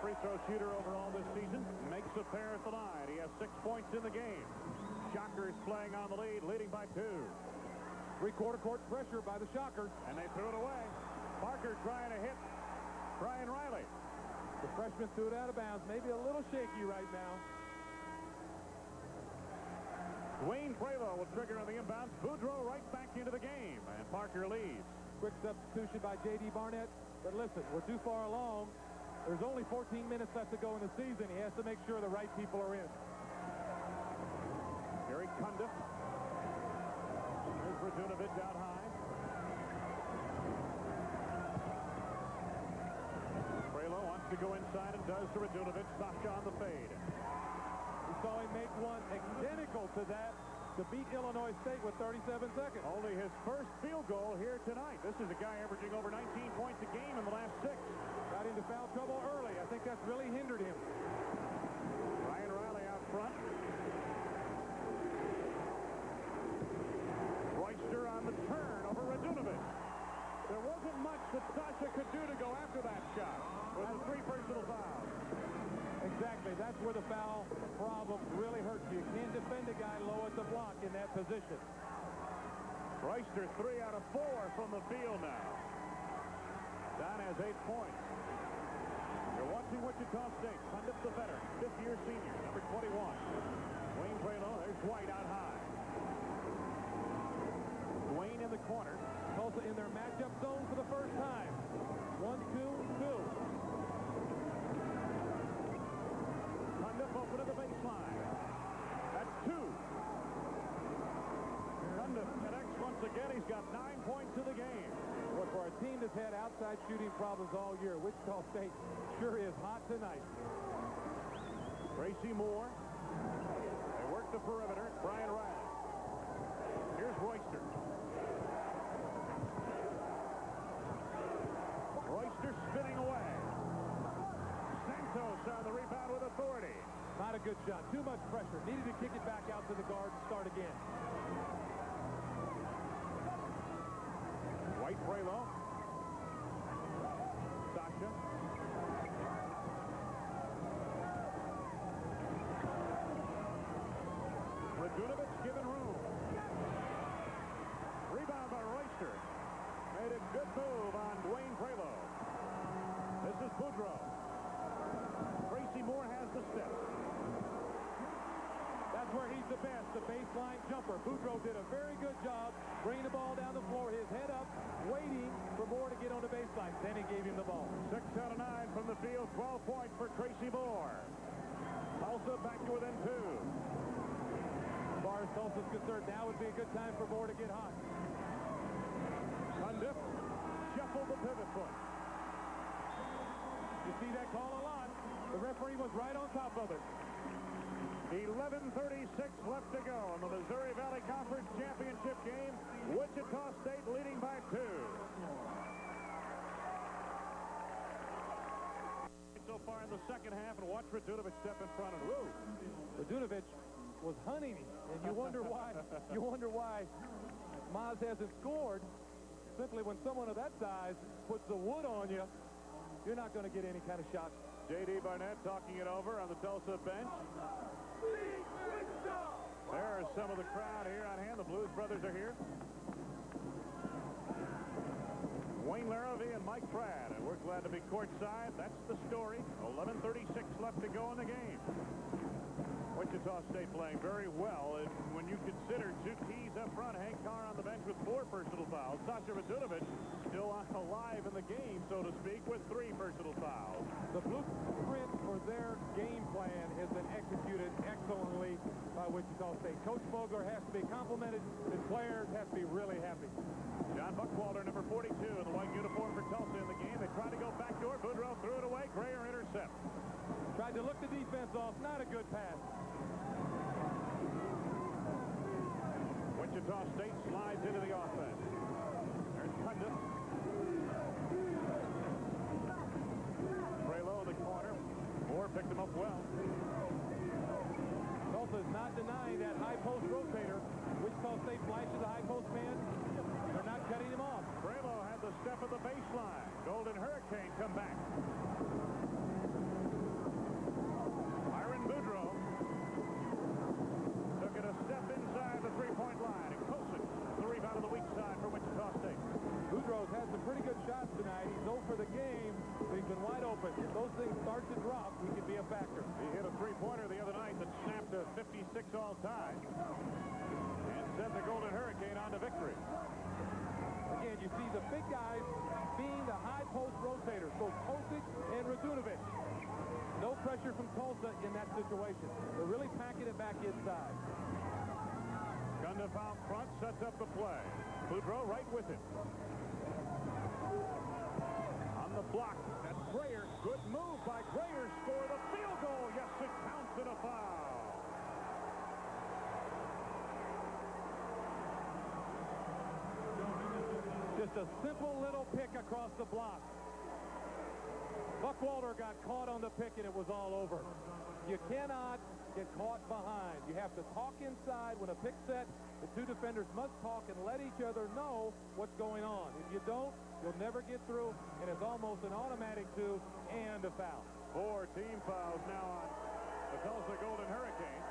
free throw shooter overall this season, makes a pair at the line. He has 6 points in the game. Shockers playing on the lead, leading by 2. Three-quarter court pressure by the Shockers. And they threw it away. Parker trying to hit Brian Riley. The freshman threw it out of bounds. Maybe a little shaky right now. Dwayne Prelo will trigger on the inbounds. Boudreau right back into the game. And Parker leads. Quick substitution by J.D. Barnett. But listen, we're too far along. There's only 14 minutes left to go in the season. He has to make sure the right people are in. Gary Cundiff. There's Radunovic out high. Prelo wants to go inside and does to Radunovic. Sasha on the fade. We saw him make one identical to that to beat Illinois State with 37 seconds. Only his first field goal here tonight. This is a guy averaging over 19 points a game in the last 6. Got into foul trouble early. I think that's really hindered him. Ryan Riley out front. Royster on the turn over Radunovic. There wasn't much that Sasha could do to go after that shot with the 3 personal fouls. Exactly. That's where the foul problem really hurts you. You can't defend a guy low at the block in that position. Royster 3 out of 4 from the field now. Don has 8 points. You're watching Wichita State. Cundiff the veteran, 5th-year senior, number 21. Wayne Prelo, there's White out high. corner. Tulsa in their matchup zone for the first time. 1-2-2. Cundiff open to the baseline. That's 2. Cundiff connects once again. He's got 9 points in the game. Well, for a team that's had outside shooting problems all year, Wichita State sure is hot tonight. Tracy Moore. They work the perimeter. Brian Riley. Here's Royster. Royster spinning away. Santos on the rebound with authority. Not a good shot. Too much pressure. Needed to kick it back out to the guard and start again. White Prelo. Sasha. Radunovic given room. Rebound by Royster. Made a good move on Dwayne Prelo. This is Boudreau. Tracy Moore has the step. That's where he's the best, the baseline jumper. Boudreau did a very good job bringing the ball down the floor, his head up, waiting for Moore to get on the baseline. Then he gave him the ball. 6 out of 9 from the field, 12 points for Tracy Moore. Tulsa back to within 2. As far as Tulsa's concerned, now would be a good time for Moore to get hot. Cundiff shuffled the pivot foot. You see that call a lot. The referee was right on top of it. 11:36 left to go in the Missouri Valley Conference Championship game. Wichita State leading by 2. So far in the second half, and watch Radunovic step in front of him. Radunovic was hunting him, and you wonder why. You wonder why Maz hasn't scored. Simply when someone of that size puts the wood on you, you're not going to get any kind of shot. J.D. Barnett talking it over on the Tulsa bench. There are some of the crowd here on hand. The Blues brothers are here. Wayne Larrabee and Mike Pratt, and we're glad to be courtside. That's the story. 11:36 left to go in the game. Wichita State playing very well, and when you consider 2 keys up front, Hank Carr on the bench with 4 personal fouls, Sasha Radunovic still alive in the game, so to speak, with 3 personal fouls. The blueprint for their game plan has been executed excellently by Wichita State. Coach Vogler has to be complimented. His players have to be really happy. John Buckwalter, number 42, in the white uniform for Tulsa in the game. They tried to go backdoor. Boudreau threw it away. Grayer intercept. Tried to look the defense off. Not a good pass. Wichita State slides into the offense. There's Cundiff. Prelo in the corner. Moore picked him up well. Tulsa is not denying that high post rotator. Wichita State flashes a high post man. They're not cutting him off. Prelo had the step of the baseline. Golden Hurricane come back. Byron Boudreau took it a step inside the three-point line. And Kosick, the rebound on the weak side for Wichita State. Boudreau's had some pretty good shots tonight. He's 0 for the game, but he's been wide open. If those things start to drop, he could be a factor. He hit a three-pointer the other night that snapped to 56 all-time and sent the Golden Hurricane on to victory. Again, you see the big guys being the high post rotators, both Kosick and Radunovic. No pressure from Tulsa in that situation. They're really packing it back inside. Cundiff out front, sets up the play. Boudreau right with him. On the block, that's Grayer. Good move by Grayer. Score the field goal. Yes, it counts in a foul. Just a simple little pick across the block. Buckwalter got caught on the pick, and it was all over. You cannot get caught behind. You have to talk inside. When a pick's set, the 2 defenders must talk and let each other know what's going on. If you don't, you'll never get through, and it's almost an automatic 2 and a foul. 4 team fouls now on the Tulsa Golden Hurricane.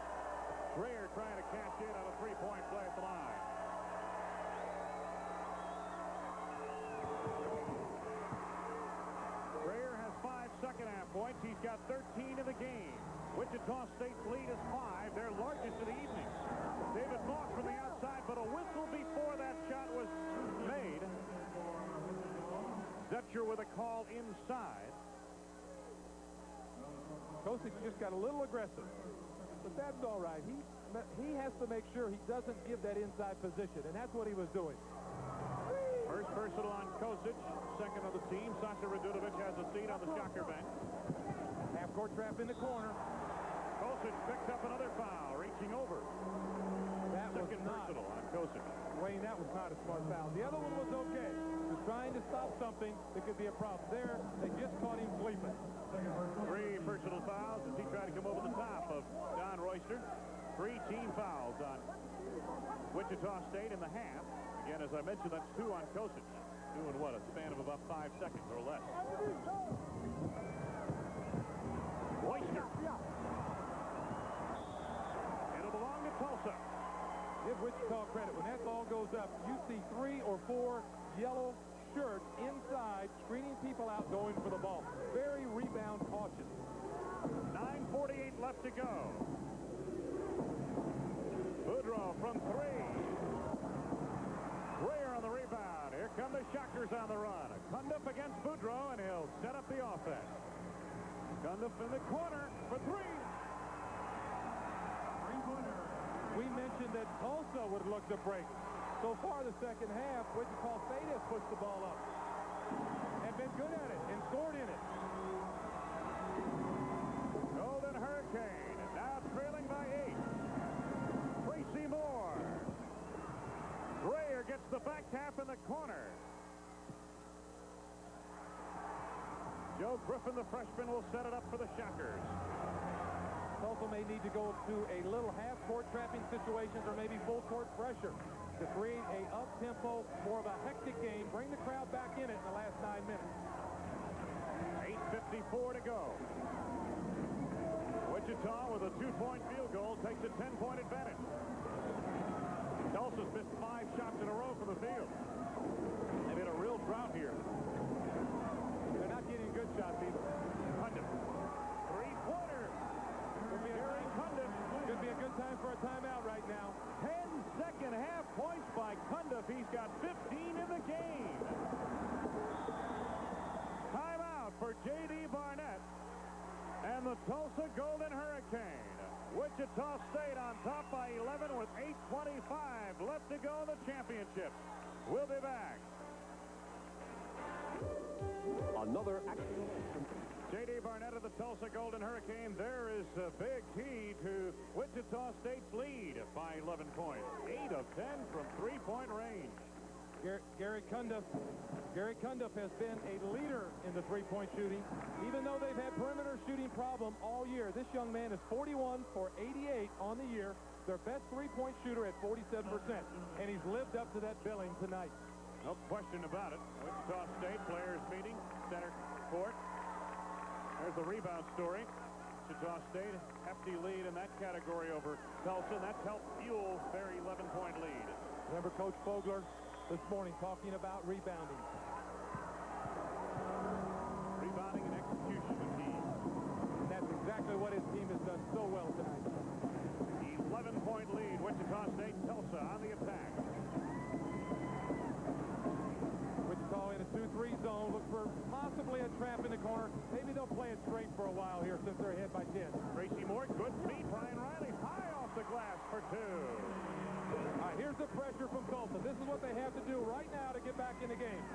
Grayer trying to cash in on a three-point play at the line. Grayer has 5 second-half points. He's got 13 in the game. Wichita State's lead is 5, their largest of the evening. David Moss from the outside, but a whistle before that shot was inside. Kosic just got a little aggressive, but that's all right. He has to make sure he doesn't give that inside position, and that's what he was doing. First personal on Kosic, second on the team. Sasha Radunovic has a seat on the shocker bench. Half-court trap in the corner. Kosic picked up another foul, reaching over. That was Second not, personal on Kosic. Wayne, that was not a smart foul. The other one was okay. He was trying to stop something that could be a problem. There, they just caught him sleeping. 3 personal fouls as he tried to come over the top of Don Royster. 3 team fouls on Wichita State in the half. Again, as I mentioned, that's 2 on Kosic. Doing what, a span of about 5 seconds or less. Royster. It'll belong to Tulsa. Give Wichita credit. When that ball goes up, you see 3 or 4 yellow shirts inside, screening people out, going for the ball. Very rebound cautious. 9:48 left to go. Boudreau from 3. Greer on the rebound. Here come the Shockers on the run. Cundiff against Boudreau, and he'll set up the offense. Cundiff in the corner for 3. We mentioned that Tulsa would look to break. So far, the second half, Wichita State has pushed the ball up and been good at it and scored in it. Golden Hurricane, and now trailing by 8. Tracy Moore. Greer gets the back tap in the corner. Joe Griffin, the freshman, will set it up for the Shockers. Tulsa may need to go to a little half-court trapping situations or maybe full-court pressure to create a up-tempo, more of a hectic game, bring the crowd back in it in the last 9 minutes. 8:54 to go. Wichita with a 2-point field goal takes a 10-point advantage. Tulsa's missed 5 shots in a row from the field. They've hit a real drought here. They're not getting good shots either. Cundiff. 3-pointer. Could be a good time for a timeout right now. 10 second half points by Cundiff. He's got 15 in the game. Timeout for J.D. Barnett and the Tulsa Golden Hurricane. Wichita State on top by 11 with 8:25 left to go in the championship. We'll be back. Another action. J.D. Barnett of the Tulsa Golden Hurricane. There is a big key to Wichita State's lead by 11 points. 8 of 10 from 3-point range. Gary Cundiff has been a leader in the three-point shooting. Even though they've had perimeter shooting problem all year, this young man is 41 for 88 on the year. Their best three-point shooter at 47%. And he's lived up to that billing tonight. No question about it. Wichita State players meeting, center court. There's the rebound story. Wichita State, hefty lead in that category over Tulsa. That's helped fuel their 11-point lead. Remember Coach Fogler this morning talking about rebounding. Rebounding and execution are key. And that's exactly what his team has done so well tonight. 11-point lead. Wichita State, Tulsa on the attack. Wichita in a 2-3 zone. Look for possibly a trap in the corner. Maybe they'll play it straight for a while here since they're ahead by 10. Tracy Moore, good feed. Brian Riley high off the glass for 2. All right, here's the pressure from Tulsa. This is what they have to do right now to get back in the game.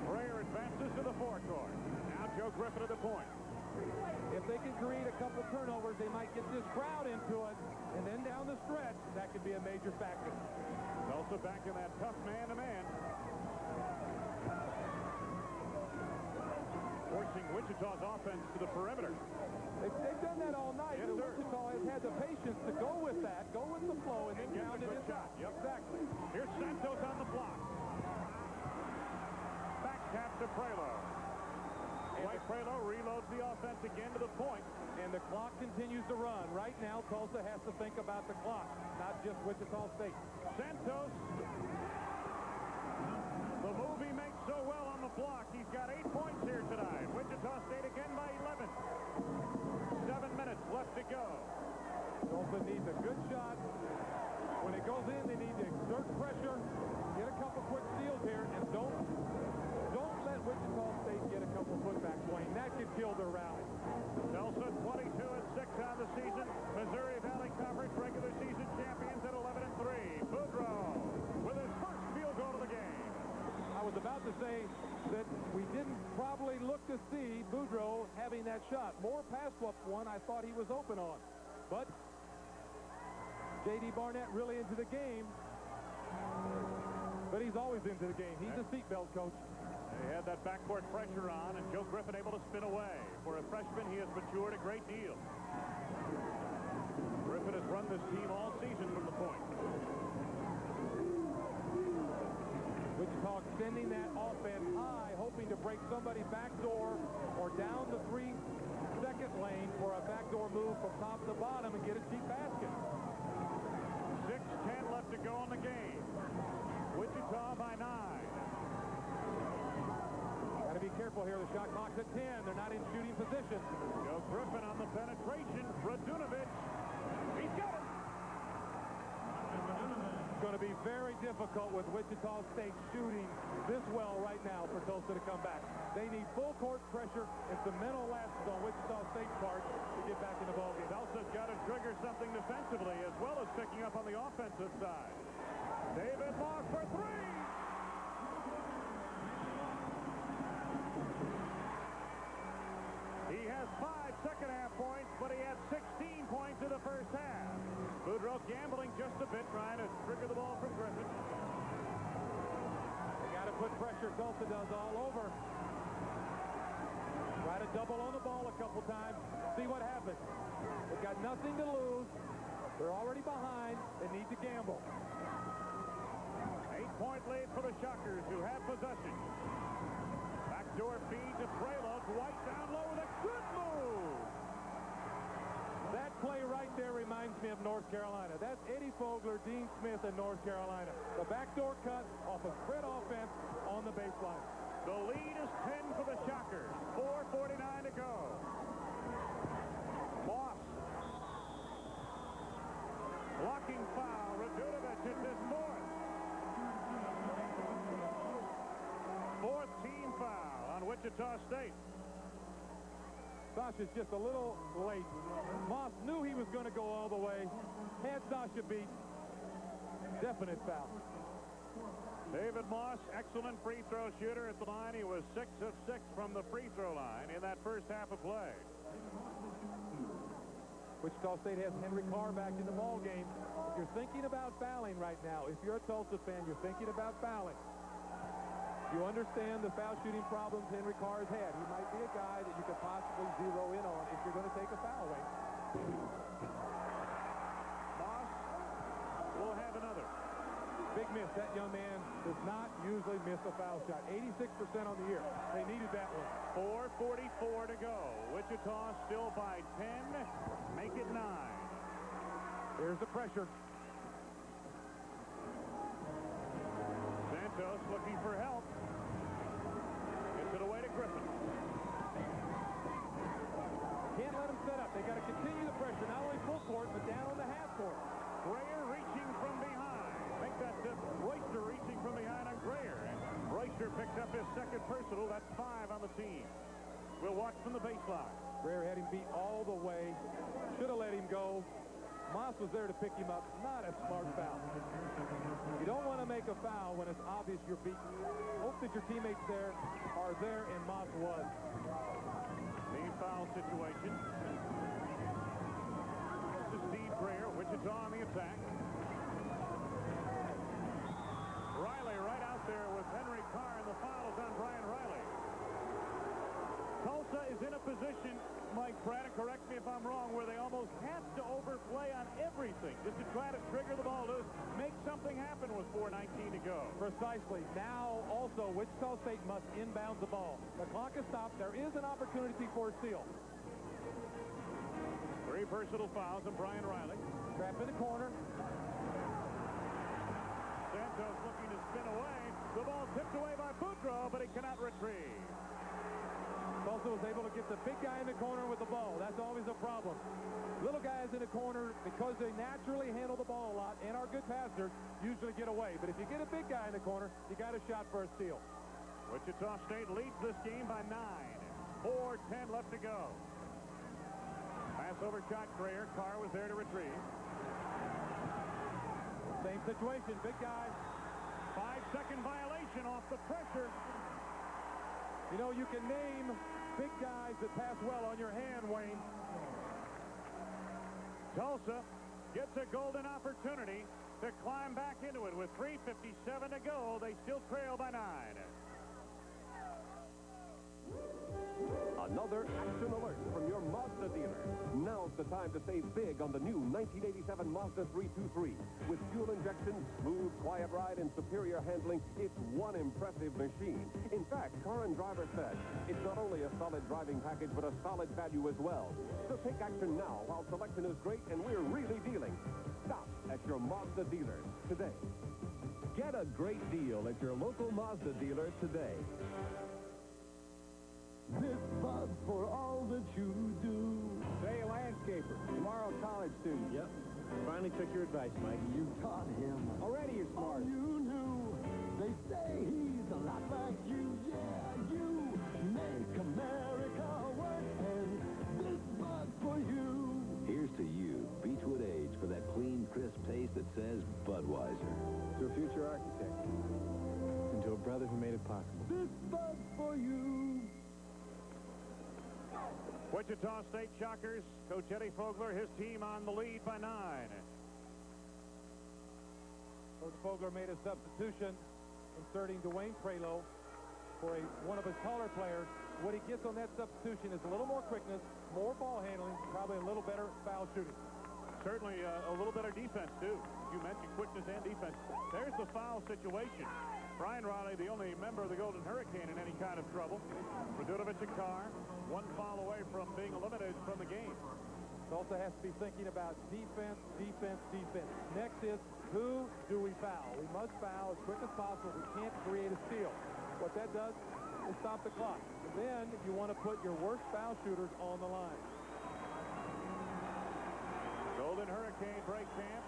Greer advances to the forecourt. Now Joe Griffin at the point. If they can create a couple turnovers, they might get this crowd into it. And then down the stretch, that could be a major factor. Tulsa back in that tough man-to-man. Forcing Wichita's offense to the perimeter. They've done that all night. Yes, Wichita has had the patience to go with that, go with the flow, and then pound it inside. Yep. Exactly. Here's Santos on the block. Back tap to Prelo. White Prelo reloads the offense again to the point. And the clock continues to run. Right now, Tulsa has to think about the clock, not just Wichita State. Santos. The move he makes so well on the block. He's got 8 points here tonight. Wichita State again by 11. 7 minutes left to go. Tulsa needs a good shot. When it goes in, they need to exert pressure, get a couple quick steals here, and don't let Wichita State to see Boudreaux having that shot. More pass up one I thought he was open on. But J.D. Barnett really into the game. But he's always into the game. He's a seatbelt coach. They had that backcourt pressure on, and Joe Griffin able to spin away. For a freshman, he has matured a great deal. Griffin has run this team all season from the point. Wichita extending that offense high, hoping to break somebody backdoor or down the 3-second lane for a backdoor move from top to bottom and get a cheap basket. 6:10 left to go in the game. Wichita by 9. Got to be careful here. The shot clock's at 10. They're not in shooting position. Joe Griffin on the penetration. Radunovic. He's got it. It's going to be very difficult with Wichita State shooting this well right now for Tulsa to come back. They need full court pressure and some mental lapses on Wichita State's part to get back in the ballgame. Tulsa's got to trigger something defensively as well as picking up on the offensive side. David Moss for 3. He has 5 second-half points, but he had 16 points in the first half. Boudreaux gambling just a bit, trying to trigger the ball from Griffin. They got to put pressure. Tulsa does all over. Try to double on the ball a couple times. See what happens. They've got nothing to lose. They're already behind. They need to gamble. 8-point lead for the Shockers, who have possession. Backdoor feed to Prelo. Dwight down low with a good move. That play right there reminds me of North Carolina. That's Eddie Fogler, Dean Smith, and North Carolina. The backdoor cut off a spread offense on the baseline. The lead is 10 for the Shockers. 4:49 to go. Moss. Blocking foul. Radunovic hits his 4th. 4th team foul on Wichita State. Sasha's just a little late. Moss knew he was going to go all the way. Had Sasha beat. Definite foul. David Moss, excellent free throw shooter at the line. He was 6 of 6 from the free throw line in that first half of play. Wichita State has Henry Carr back in the ball game. You're thinking about fouling right now. If you're a Tulsa fan, you're thinking about fouling. You understand the foul shooting problems Henry Carr has had. He might be a guy that you could possibly zero in on if you're going to take a foul away. Moss will have another. Big miss. That young man does not usually miss a foul shot. 86% on the year. They needed that one. 4:44 to go. Wichita still by 10. Make it 9. Here's the pressure. Santos looking for help. Gets it away to Griffin. Can't let him set up. They got to continue the pressure, not only full court, but down on the half court. Grayer reaching from behind. Make that Royster reaching from behind on Grayer. And Royster picked up his 2nd personal. That's 5 on the team. We'll watch from the baseline. Grayer had him beat all the way. Should have let him go. Moss was there to pick him up. Not a smart foul. You don't want to make a foul when it's obvious you're beaten. Hope that your teammates there are there, and Moss was. Team foul situation. This is Steve Grayer. Wichita on the attack. Riley right out there with Henry Carr, and the foul is on Brian Riley. Tulsa is in a position, Mike Pratt, correct me if I'm wrong, where they almost have to overplay on everything just to try to trigger the ball to make something happen with 4:19 to go. Precisely. Now, also, Wichita State must inbound the ball. The clock is stopped. There is an opportunity for a steal. 3 personal fouls on Brian Riley. Trap in the corner. Santos looking to spin away. The ball tipped away by Boudreaux, but he cannot retrieve. Tulsa was able to get the big guy in the corner with the ball. That's always a problem. Little guys in the corner, because they naturally handle the ball a lot and are good passers, usually get away. But if you get a big guy in the corner, you got a shot for a steal. Wichita State leads this game by 9. 4:10 left to go. Pass over shot Grayer. Carr was there to retrieve. Same situation, big guy. 5-second violation off the pressure. You know, you can name big guys that pass well on your hand, Wayne. Tulsa gets a golden opportunity to climb back into it with 3:57 to go. They still trail by 9. Another action alert from your Mazda dealer. Now's the time to save big on the new 1987 Mazda 323. With fuel injection, smooth, quiet ride, and superior handling, it's one impressive machine. In fact, Car and Driver said it's not only a solid driving package, but a solid value as well. So take action now while selection is great and we're really dealing. Stop at your Mazda dealer today. Get a great deal at your local Mazda dealer today. This bug for all that you do. Today, a landscaper. Tomorrow, a college student. Yep. Finally took your advice, Mike. You taught him. Already you're smart. All you knew. They say he's a lot like you. Yeah, you make America work. And this bug for you. Here's to you, Beechwood Age, for that clean, crisp taste that says Budweiser. To a future architect. And to a brother who made it possible. This bug for you. Wichita State Shockers, Coach Eddie Fogler, his team on the lead by 9. Coach Fogler made a substitution, inserting Dwayne Prelo for one of his taller players. What he gets on that substitution is a little more quickness, more ball handling, probably a little better foul shooting. Certainly a little better defense, too. You mentioned quickness and defense. There's the foul situation. Brian Riley, the only member of the Golden Hurricane in any kind of trouble. Radunovic and Carr, one foul away from being eliminated from the game. Tulsa has to be thinking about defense, defense, defense. Next is, who do we foul? We must foul as quick as possible. We can't create a steal. What that does is stop the clock. And then you want to put your worst foul shooters on the line. Golden Hurricane break camp.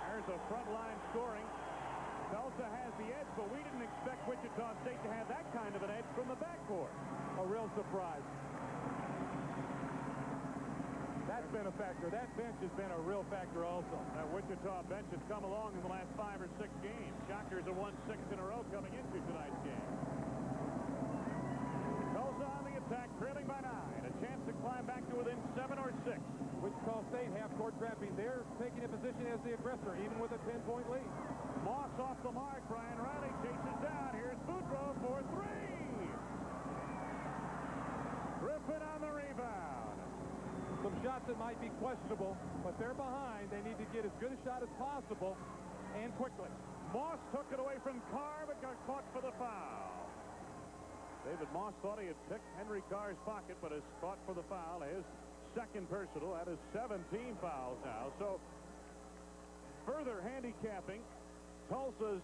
There's a front line scoring. Tulsa has the edge, but we didn't expect Wichita State to have that kind of an edge from the backcourt. A real surprise. That's been a factor. That bench has been a real factor also. That Wichita bench has come along in the last 5 or 6 games. Shockers have won 6 in a row coming into tonight's game. Tulsa on the attack, trailing by 9. A chance to climb back to within 7 or 6. Wichita State half-court trapping. They're taking a position as the aggressor, even with a 10-point lead. Moss off the mark. Brian Riley chases down. Here's Boudreaux for 3. Griffin on the rebound. Some shots that might be questionable, but they're behind. They need to get as good a shot as possible and quickly. Moss took it away from Carr, but got caught for the foul. David Moss thought he had picked Henry Carr's pocket, but is caught for the foul. His second personal. That is 17 fouls now. So further handicapping Tulsa's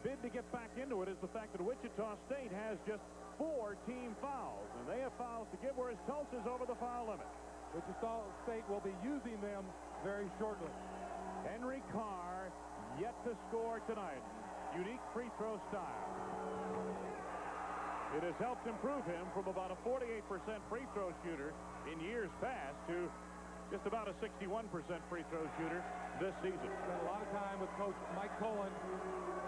bid to get back into it is the fact that Wichita State has just 4 team fouls, and they have fouls to give, whereas Tulsa's over the foul limit. Wichita State will be using them very shortly. Henry Carr yet to score tonight. Unique free throw style. It has helped improve him from about a 48% free throw shooter in years past to just about a 61% free throw shooter this season. Spent a lot of time with Coach Mike Cohen.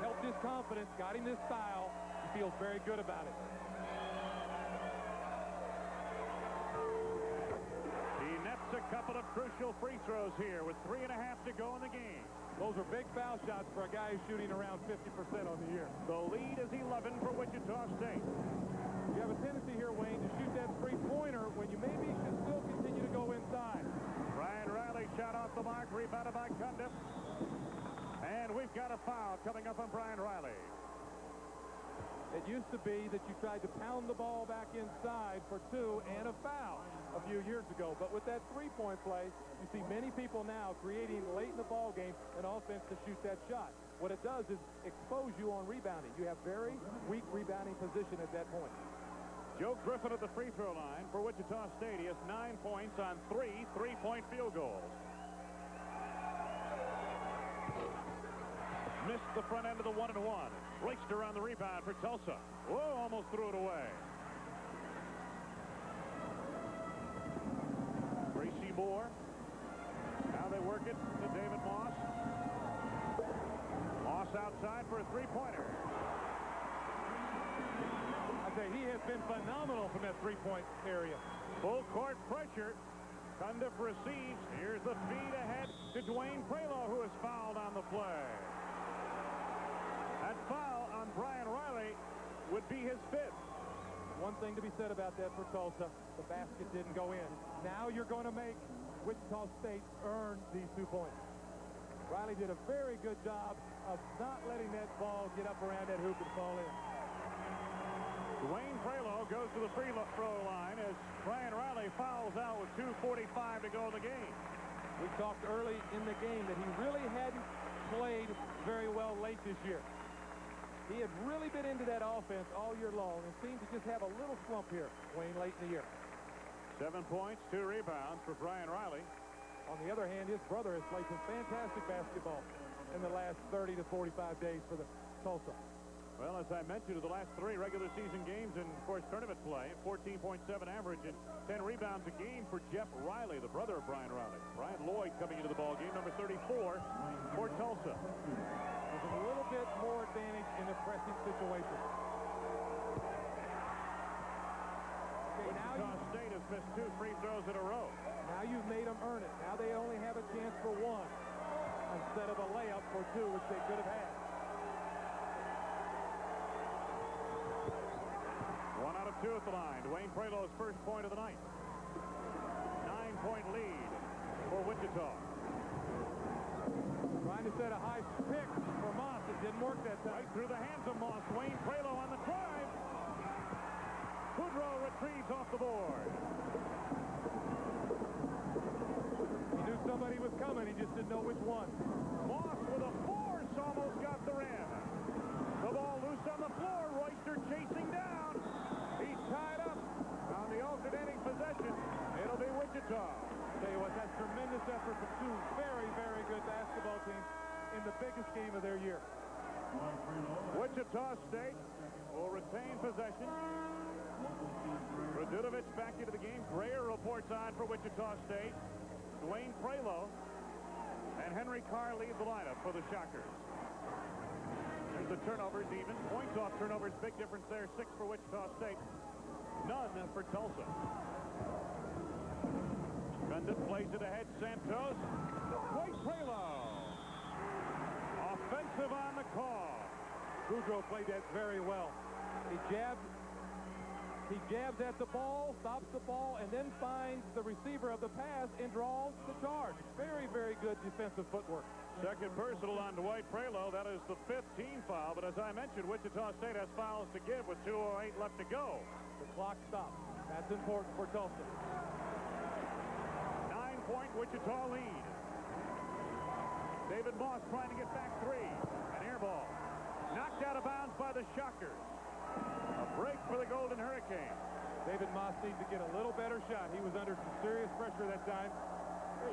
Helped his confidence, got him this style. He feels very good about it. He nets a couple of crucial free throws here with 3.5 to go in the game. Those are big foul shots for a guy who's shooting around 50% on the year. The lead is 11 for Wichita State. You have a tendency here, Wayne, to shoot that three-pointer when you maybe should still continue to go inside. Brian Riley shot off the mark, rebounded by Cundiff. And we've got a foul coming up on Brian Riley. It used to be that you tried to pound the ball back inside for 2 and a foul a few years ago. But with that three-point play, you see many people now creating late in the ball game an offense to shoot that shot. What it does is expose you on rebounding. You have very weak rebounding position at that point. Joe Griffin at the free throw line for Wichita State. He has 9 points on 3 three-point field goals. Missed the front end of the 1-and-1. Reister on the rebound for Tulsa. Whoa, almost threw it away. Gracie Moore. Now they work it to David Moss. Moss outside for a three-pointer. I tell you, he has been phenomenal from that three-point area. Full court pressure. Cundiff receives. Here's the feed ahead to Dwayne Prelo, who is fouled on the play. That foul on Brian Riley would be his 5th. One thing to be said about that for Tulsa, the basket didn't go in. Now you're going to make Wichita State earn these 2 points. Riley did a very good job of not letting that ball get up around that hoop and fall in. Dwayne Prelo goes to the free throw line as Brian Riley fouls out with 2:45 to go in the game. We talked early in the game that he really hadn't played very well late this year. He had really been into that offense all year long and seemed to just have a little slump here, Wayne, late in the year. 7 points, 2 rebounds for Brian Riley. On the other hand, his brother has played some fantastic basketball in the last 30 to 45 days for the Tulsa. Well, as I mentioned, the last 3 regular season games and, of course, tournament play, 14.7 average and 10 rebounds a game for Jeff Riley, the brother of Brian Riley. Brian Lloyd coming into the ball game, number 34 for Tulsa. There's a little bit more advantage in a pressing situation. Okay, now Wichita State has missed 2 free throws in a row. Now you've made them earn it. Now they only have a chance for 1 instead of a layup for 2, which they could have had. 1 out of 2 at the line. Dwayne Prelo's first point of the night. 9-point lead for Wichita. Trying to set a high pick for Moss. It didn't work that time. Right through the hands of Moss. Dwayne Prelo on the drive. Boudreaux retrieves off the board. He knew somebody was coming. He just didn't know which one. Moss with a force almost got the rim. The ball loose on the floor. Royster chasing down. He's tied up on the alternating possession. It'll be Wichita. Tell you what, that's tremendous effort from 2 very, very good basketball teams in the biggest game of their year. Wichita State will retain possession. Radunovic back into the game. Grayer reports on for Wichita State. Dwayne Prelo and Henry Carr lead the lineup for the Shockers. There's the turnovers even. Points off turnovers, big difference there. 6 for Wichita State. None for Tulsa. Cundiff plays it ahead. Santos. Dwayne Prelo. Offensive on the call. Boudreaux played that very well. He jabs at the ball, stops the ball, and then finds the receiver of the pass and draws the charge. Very, very good defensive footwork. Second personal on Dwight Prelo. That is the 5th team foul. But as I mentioned, Wichita State has fouls to give with 2:08 left to go. The clock stops. That's important for Tulsa. 9-point Wichita lead. David Moss trying to get back 3. An air ball. Knocked out of bounds by the Shockers. A break for the Golden Hurricane. David Moss needs to get a little better shot. He was under some serious pressure that time.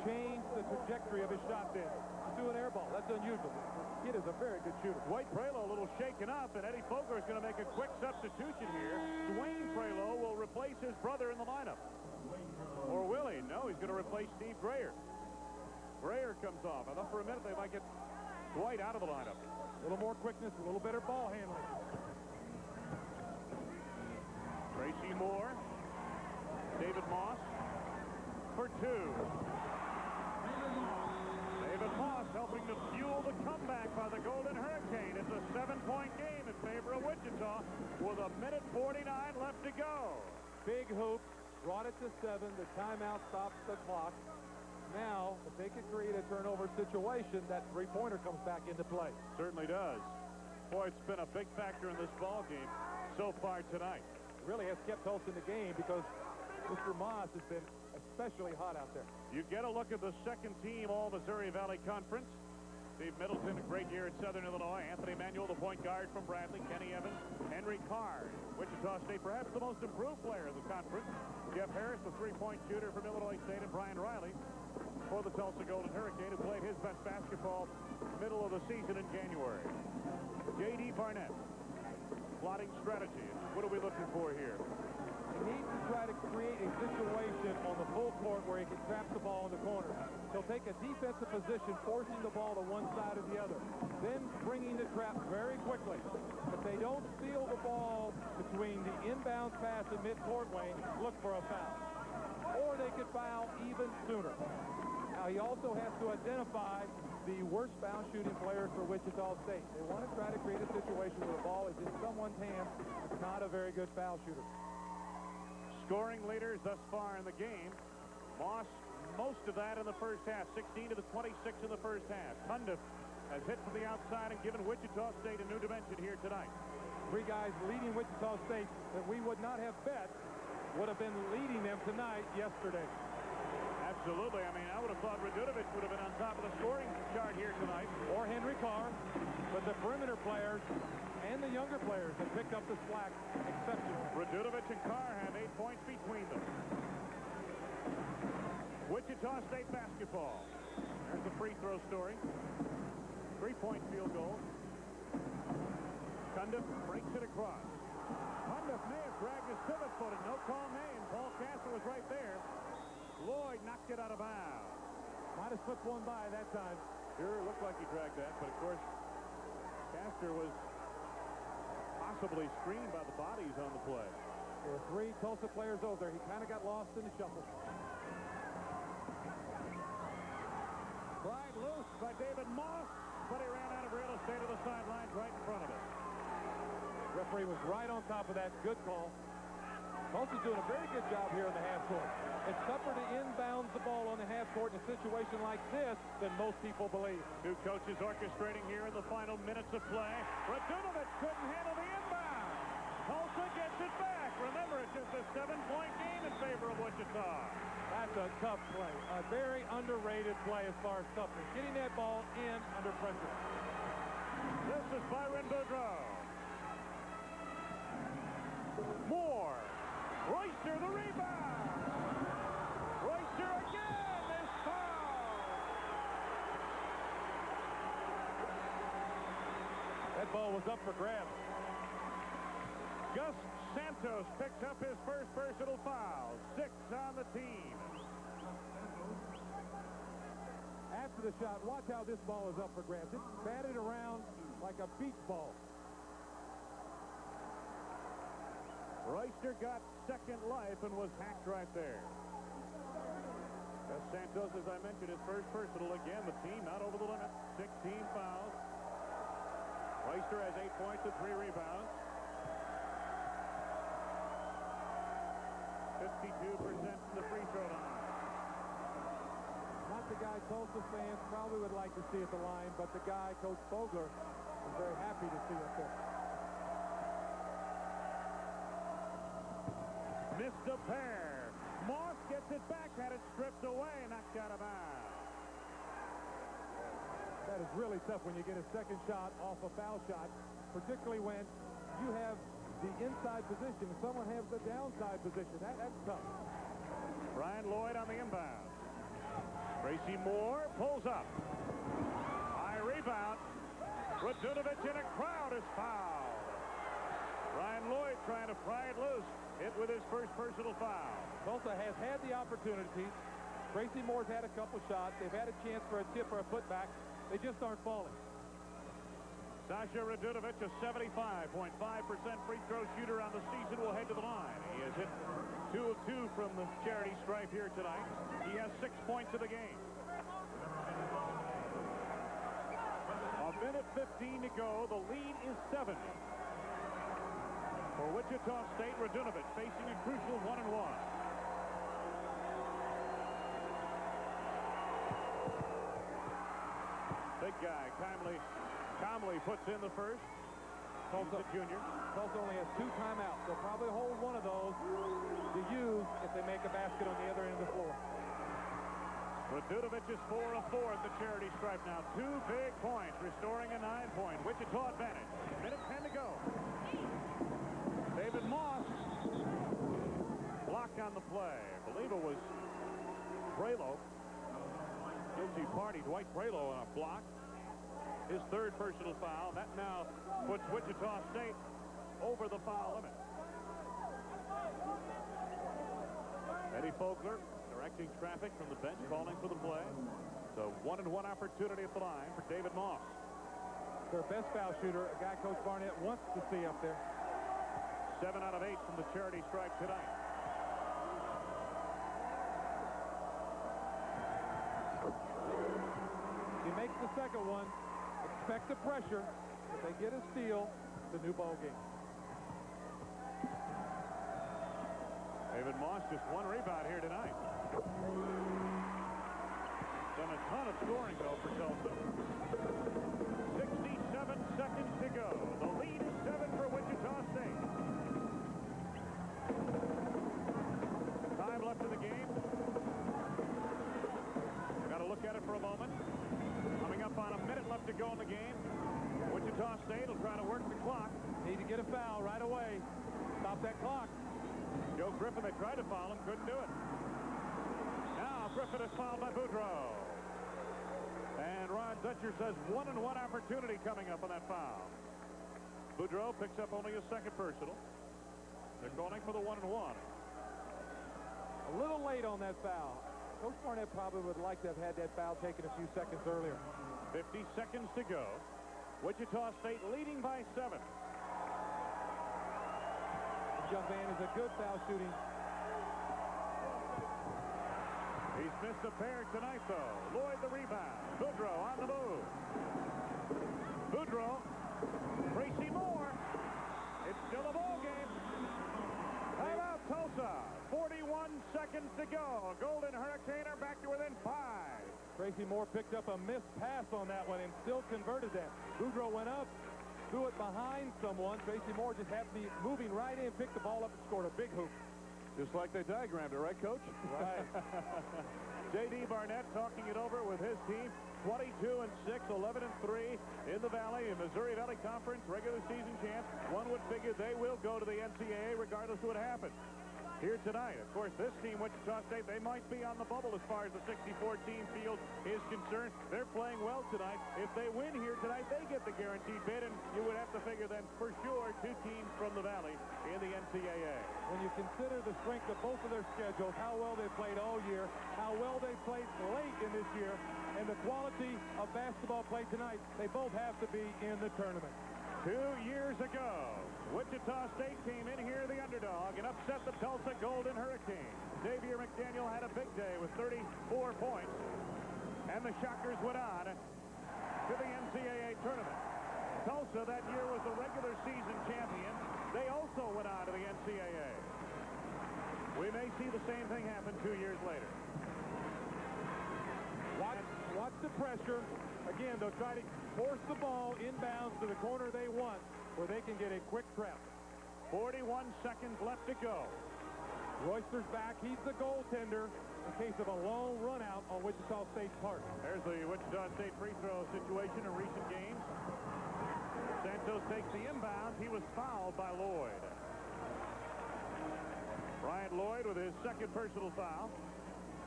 Changed the trajectory of his shot there. Do an air ball. That's unusual. The kid is a very good shooter. Dwight Prelo a little shaken up, and Eddie Fogler is going to make a quick substitution here. Dwayne Prelo will replace his brother in the lineup. Or will he? No, he's going to replace Steve Grayer. Grayer comes off. I thought for a minute they might get Dwight out of the lineup. A little more quickness, a little better ball handling. Tracy Moore. David Moss for 2. David Moss helping to fuel the comeback by the Golden Hurricane. It's a 7-point game in favor of Wichita with 1:49 left to go. Big hoop, brought it to 7. The timeout stops the clock. Now, if they can create a turnover situation, that 3-pointer comes back into play. Certainly does. Boy, it's been a big factor in this ball game so far tonight. It really has kept Tulsa in the game because Mr. Moss has been especially hot out there. You get a look at the second team All-Missouri Valley Conference. Steve Middleton, a great year at Southern Illinois. Anthony Manuel, the point guard from Bradley. Kenny Evans, Henry Carr. Wichita State, perhaps the most improved player in the conference. Jeff Harris, the 3-point shooter from Illinois State, and Brian Riley for the Tulsa Golden Hurricane, who played his best basketball middle of the season in January. J.D. Barnett, plotting strategy. What are we looking for here? He needs to try to create a situation on the full court where he can trap the ball in the corner. He'll take a defensive position, forcing the ball to one side or the other, then bringing the trap very quickly. If they don't steal the ball between the inbound pass and midcourt, Wayne, look for a foul. Or they could foul even sooner. Now, he also has to identify the worst foul shooting players for Wichita State. They want to try to create a situation where the ball is in someone's hand. It's not a very good foul shooter. Scoring leaders thus far in the game. Moss, most of that in the first half. 16 to the 26 in the first half. Cundiff has hit from the outside and given Wichita State a new dimension here tonight. Three guys leading Wichita State that we would not have bet would have been leading them tonight yesterday. Absolutely. I mean, I would have thought Radunovic would have been on top of the scoring chart here tonight. Or Henry Carr. But the perimeter players and the younger players have picked up the slack exceptionally. Radunovic and Carr have 8 points between them. Wichita State basketball. There's the free throw story. 3-point field goal. Cundiff breaks it across. Cundiff may have dragged his pivot foot, and no call made. Paul Castor was right there. Lloyd knocked it out of bounds. Might have slipped one by that time. Sure, looked like he dragged that, but of course, Castor was possibly screened by the bodies on the play. There were three Tulsa players over there. He kind of got lost in the shuffle. Pried loose by David Moss, but he ran out of real estate to the sidelines right in front of it. Referee was right on top of that. Good call. Tulsa's doing a very good job here in the half court. It's tougher to inbound the ball on the half court in a situation like this than most people believe. Two coaches orchestrating here in the final minutes of play. Radunovic couldn't handle the inbound. Tulsa gets it back. Remember, it's just a 7-point game in favor of Wichita. That's a tough play. A very underrated play as far as toughness. Getting that ball in under pressure. This is Byron Boudreau. Moore. Royster the rebound. Royster again is fouled. That ball was up for grabs. Gus Santos picks up his first personal foul. 6 on the team. After the shot, watch how this ball is up for grabs. It's batted around like a beach ball. Royster got second life and was hacked right there. Gus Santos, as I mentioned, his first personal. Again, the team not over the limit. 16 fouls. Royster has 8 points and 3 rebounds. 52% from the free throw line. Not the guy Tulsa fans probably would like to see at the line, but the guy, Coach Fogler, is very happy to see up there. Missed a pair. Moss gets it back, had it stripped away, knocked out of bounds. That is really tough when you get a second shot off a foul shot, particularly when you have the inside position. If someone has the downside position, that's tough. Brian Lloyd on the inbound. Tracy Moore pulls up. High rebound. Radunovic in a crowd is fouled. Brian Lloyd trying to pry it loose. Hit with his first personal foul. Tulsa has had the opportunities. Tracy Moore's had a couple shots. They've had a chance for a tip or a putback. They just aren't falling. Sasha Radunovic, a 75.5% free throw shooter on the season, will head to the line. He has hit 2 of 2 from the charity stripe here tonight. He has 6 points of the game. A minute 15 to go. The lead is 7. For Wichita State, Radunovic facing a crucial 1-and-1. Big guy, calmly puts in the first. Tulsa junior. Tulsa only has 2 timeouts. They'll probably hold one of those to use if they make a basket on the other end of the floor. Radunovic is 4 of 4 at the charity stripe now. 2 big points, restoring a 9-point Wichita advantage. Minute 10 to go. David Moss blocked on the play. I believe it was Braylow. Guilty party, Dwight Braylow on a block. His 3rd personal foul. That now puts Wichita State over the foul limit. Eddie Fogler directing traffic from the bench, calling for the play. So 1-and-1 opportunity at the line for David Moss. Their best foul shooter, a guy Coach Barnett wants to see up there. 7 out of 8 from the charity stripe tonight. He makes the second one. Expect the pressure. If they get a steal, it's a new ball game. David Moss just 1 rebound here tonight. Done a ton of scoring, though, for Tulsa. 67 seconds to go. The lead is 7 for Wichita State. Time left in the game. Got to look at it for a moment. Coming up on a minute left to go in the game. Wichita State will try to work the clock. Need to get a foul right away. Stop that clock. Joe Griffin, they tried to foul him, couldn't do it. Now Griffin is fouled by Boudreau. And Ron Dutcher says 1-and-1 opportunity coming up on that foul. Boudreau picks up only his second personal. They're calling for the 1-and-1. A little late on that foul. Coach Barnett probably would like to have had that foul taken a few seconds earlier. 50 seconds to go. Wichita State leading by 7. This young man is a good foul shooting. He's missed a pair tonight, though. Lloyd the rebound. Boudreau on the move. Boudreau. Tracy Moore. It's still a ball game. Timeout, Tulsa. 41 seconds to go. Golden Hurricane are back to within 5. Tracy Moore picked up a missed pass on that one and still converted that. Boudreau went up, threw it behind someone. Tracy Moore just happened to be moving right in, picked the ball up, and scored a big hoop. Just like they diagrammed it, right, Coach? Right. J.D. Barnett talking it over with his team. 22-6, 11-3 in the Valley, in Missouri Valley Conference, regular season champs. One would figure they will go to the NCAA regardless of what happens here tonight. Of course, this team, Wichita State, they might be on the bubble as far as the 64-team field is concerned. They're playing well tonight. If they win here tonight, they get the guaranteed bid, and you would have to figure then for sure 2 teams from the Valley in the NCAA. When you consider the strength of both of their schedules, how well they played all year, how well they played late in this year, and the quality of basketball played tonight, they both have to be in the tournament. 2 years ago, Wichita State came in here the underdog and upset the Tulsa Golden Hurricane. Xavier McDaniel had a big day with 34 points, and the Shockers went on to the NCAA tournament. Tulsa that year was the regular season champion. They also went on to the NCAA. We may see the same thing happen 2 years later. Watch the pressure. Again, they'll try to force the ball inbounds to the corner they want, where they can get a quick trap. 41 seconds left to go. Royster's back. He's the goaltender in case of a long run out on Wichita State's part. There's the Wichita State free throw situation in recent games. Santos takes the inbound. He was fouled by Lloyd. Brian Lloyd with his second personal foul.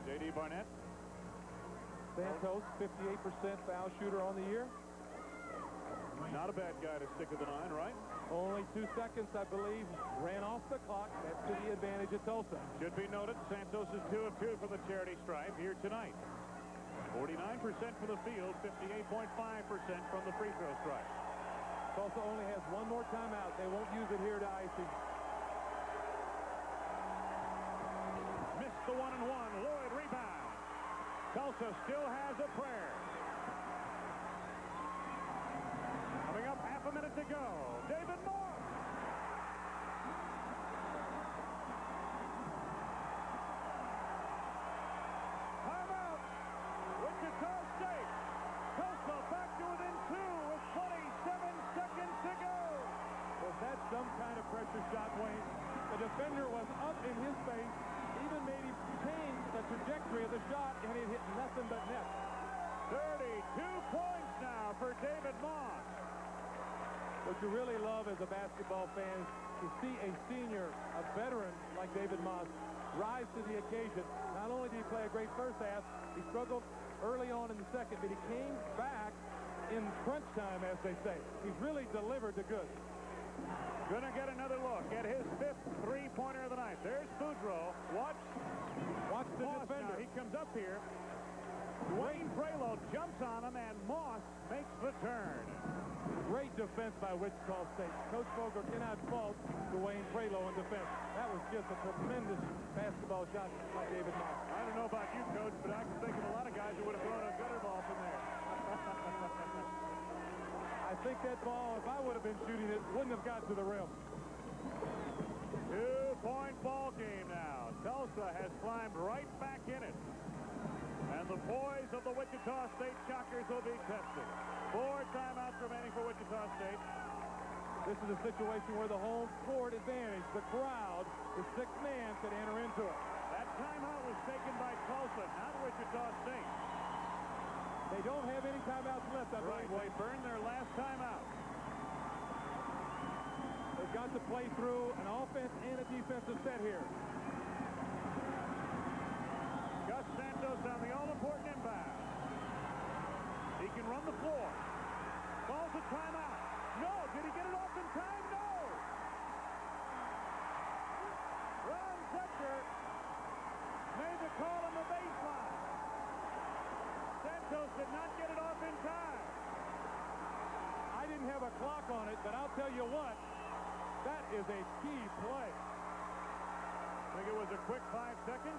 J.D. Barnett. Santos, 58% foul shooter on the year. Not a bad guy to stick at the line, right? Only 2 seconds, I believe, ran off the clock. That's to the advantage of Tulsa. Should be noted, Santos is 2 of 2 from the charity stripe here tonight. 49% from the field, 58.5% from the free throw stripe. Tulsa only has one more timeout. They won't use it here to icing. Missed the 1-and-1. Lloyd rebound. Tulsa still has a prayer. Coming up, half a minute to go. David Moore. Timeout. Wichita State. Tulsa back to within 2 with 27 seconds to go. Was that some kind of pressure shot, Wayne? The defender was up in his face, even maybe changed the trajectory of the shot, and it hit nothing but net. 32 points now for David Moss. What you really love as a basketball fan is to see a senior, a veteran like David Moss, rise to the occasion. Not only did he play a great first half, he struggled early on in the second, but he came back in crunch time, as they say. He's really delivered the goods. Gonna get another look at his 5th three-pointer of the night. There's Boudreaux. Watch the Moss defender. now. He comes up here. Dwayne Prelo jumps on him, and Moss makes the turn. Great defense by Wichita State. Coach Vogler cannot fault Dwayne Prelo in defense. That was just a tremendous basketball shot by David Moss. I don't know about you, Coach, but I can think of a lot of guys who would have thrown a gutter ball from there. I think that ball, if I would have been shooting it, wouldn't have got to the rim. 2-point ball game now. Tulsa has climbed right back in it. And the poise of the Wichita State Shockers will be tested. 4 timeouts remaining for Wichita State. This is a situation where the home court advantage, the crowd, the 6th man could enter into it. That timeout was taken by Tulsa, not Wichita State. They don't have any timeouts left, I believe. They burned their last timeout. They've got to play through an offense and a defensive set here. Gus Santos on the all-important inbound. He can run the floor. Calls a timeout. No, did he get it off in time? No. Ron Zecher made the call on the baseline. Santos did not get it off in time. I didn't have a clock on it, but I'll tell you what, that is a key play. Think it was a quick 5 seconds?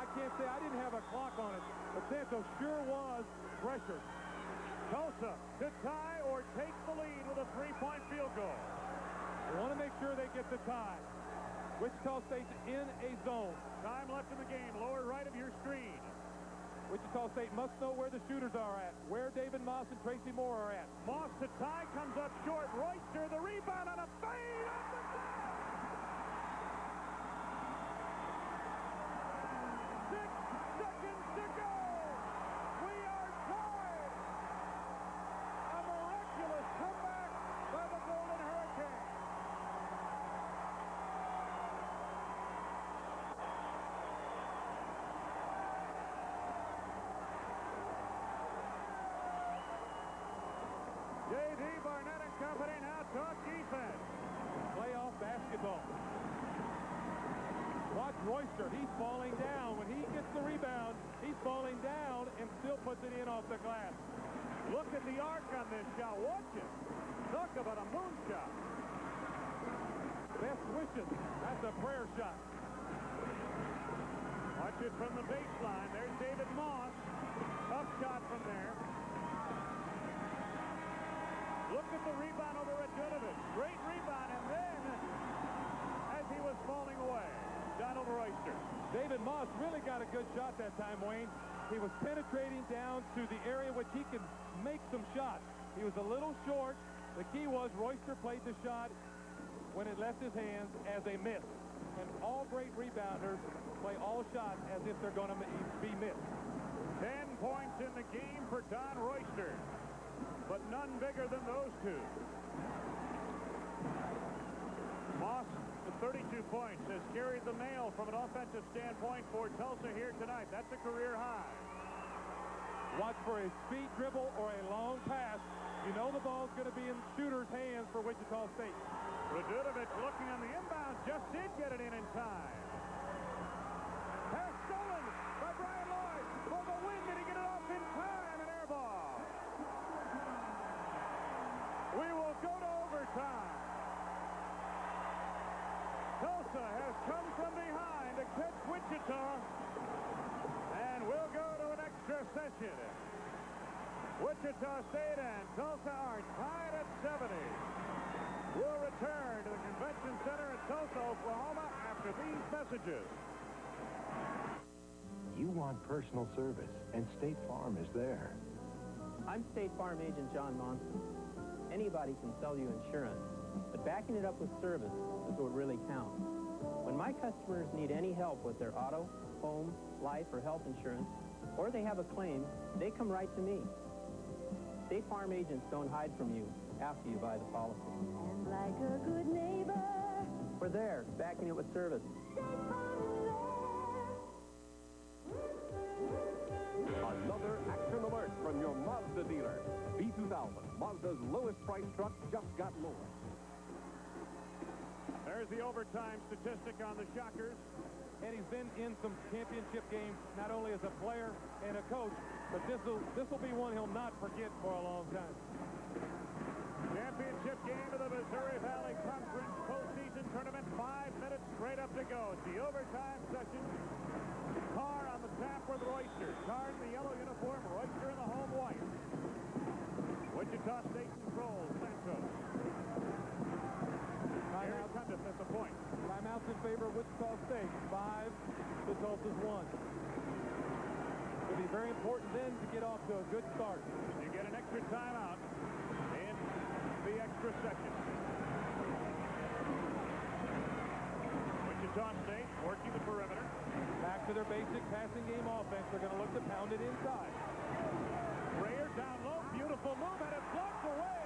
I can't say I didn't have a clock on it, but Santos sure was pressured. Tulsa to tie or take the lead with a 3-point field goal. They want to make sure they get the tie. Wichita State's in a zone. Time left in the game, lower right of your screen. Wichita State must know where the shooters are at, where David Moss and Tracy Moore are at. Moss to tie, comes up short. Royster, the rebound on a fade off the glass. 6 seconds to go. We are tied. A miraculous comeback by the Golden Hurricane. J.D. Barnett and company now talk defense. Playoff basketball. Watch Royster. He's falling down. When he gets the rebound, he's falling down and still puts it in off the glass. Look at the arc on this shot. Watch it. Talk about a moonshot. Best wishes. That's a prayer shot. Watch it from the baseline. There's David Moss. Tough shot from there. Look at the rebound over at Donovan. Great rebound, and then, as he was falling away, Donald Royster. David Moss really got a good shot that time, Wayne. He was penetrating down to the area which he could make some shots. He was a little short. The key was Royster played the shot when it left his hands as a miss. And all great rebounders play all shots as if they're going to be missed. 10 points in the game for Don Royster, but none bigger than those two. Moss, with 32 points, has carried the mail from an offensive standpoint for Tulsa here tonight. That's a career high. Watch for a speed dribble or a long pass. You know the ball's going to be in the shooter's hands for Wichita State. Radunovic looking on the inbound, just did get it in time. Pass stolen by Brian Lloyd for the win. Did he get it off in time? An air ball. We will go to overtime. Tulsa has come from behind to catch Wichita, and we'll go to an extra session. Wichita State and Tulsa are tied at 70. We'll return to the Convention Center in Tulsa, Oklahoma after these messages. You want personal service, and State Farm is there. I'm State Farm Agent John Monson. Anybody can sell you insurance, but backing it up with service is what really counts. When my customers need any help with their auto, home, life, or health insurance, or they have a claim, they come right to me. State Farm agents don't hide from you after you buy the policy. And like a good neighbor, We're there, backing it with service. State Farm is there. Another action alert from your Mazda dealer. B2000, Mazda's lowest price truck, just got lower. There's the overtime statistic on the Shockers. And he's been in some championship games, not only as a player and a coach, but this will be one he'll not forget for a long time. Championship game of the Missouri Valley Conference postseason tournament. 5 minutes straight up to go. It's the overtime session. Carr on the tap for the Roysters. Carr in the yellow uniform, Royster in the home white. Wichita State controls Santos. Gary Cundiff at the point. Timeouts in favor of Wichita State. 5 to Tulsa's 1. It'll be very important then to get off to a good start. You get an extra timeout in the extra session. Wichita State working the perimeter. Back to their basic passing game offense. They're going to look to pound it inside. Rayer down low. Beautiful move, and it blocked away.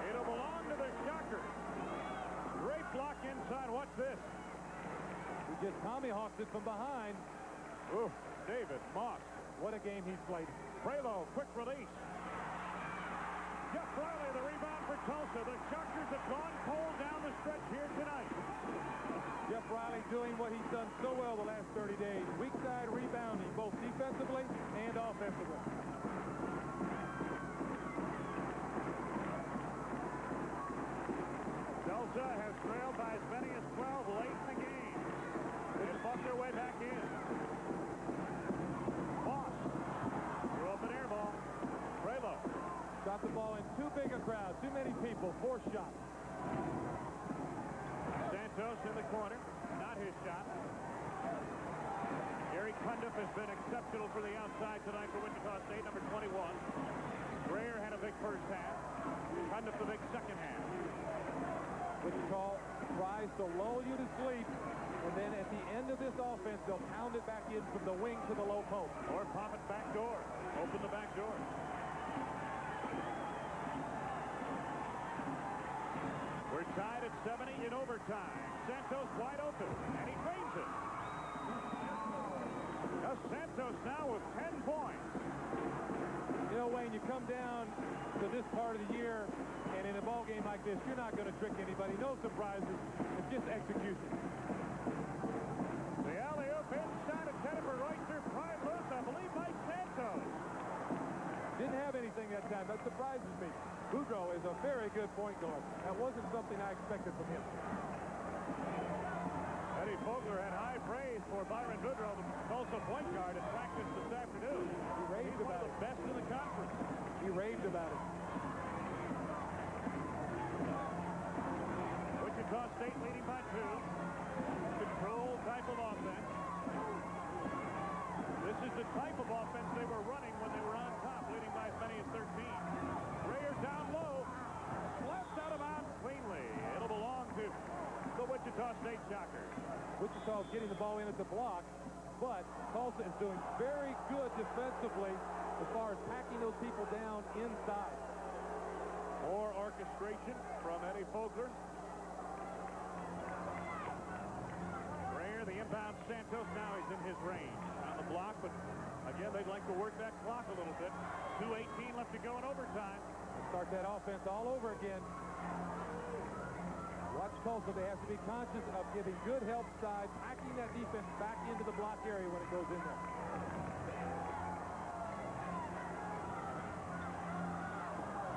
It'll belong to the Shockers. Great block inside. Watch this. He just tommyhawks it from behind. Ooh, David Moss. What a game he's played. Prelo, quick release. Jeff Riley, the rebound for Tulsa. The Shockers have gone cold down the stretch here tonight. Jeff Riley doing what he's done so well the last 30 days. Weak side rebounding, both defensively and offensively. Tulsa has trailed by as many as 12 late in the game. They fought their way back in. Moss threw up an air ball. Prelo. Shot the ball in too big a crowd, too many people, 4 shots. Santos in the corner, not his shot. Gary Cundiff has been exceptional for the outside tonight for Wichita State, number 21. Rayer had a big first half. Cundiff the big second half. Wichita tries to lull you to sleep, and then at the end of this offense, they'll pound it back in from the wing to the low post. Or pop it back door. Open the back door. We're tied at 70 in overtime. Santos wide open, and he drains it. Now Santos now with 10 points. You know, Wayne, you come down to this part of the year, and in a ball game like this, you're not going to trick anybody. No surprises. It's just execution. The alley-oop inside of Jennifer Royster, pried loose, I believe, by Santos. Didn't have anything that time. That surprises me. Boudreaux is a very good point guard. That wasn't something I expected from him. Eddie Fogler had high praise for Byron Boudreaux, the Tulsa point guard, at practice this afternoon. He raved He's about one of the best in the conference. He raved about it. Wichita State leading by 2. Control type of offense. This is the type of offense they were running when they were on top, leading by as many as 13. Rayer down low. Slapped out of bounds cleanly. It'll belong to the Wichita State Shockers. Wichita's getting the ball in at the block, but Tulsa is doing very good defensively as far as packing those people down inside. More orchestration from Eddie Fogler. Rayer, the inbound Santos, now he's in his range on the block, but again, they'd like to work that clock a little bit. 2:18 left to go in overtime. Start that offense all over again. Watch Tulsa. They have to be conscious of giving good help side, packing that defense back into the block area when it goes in there.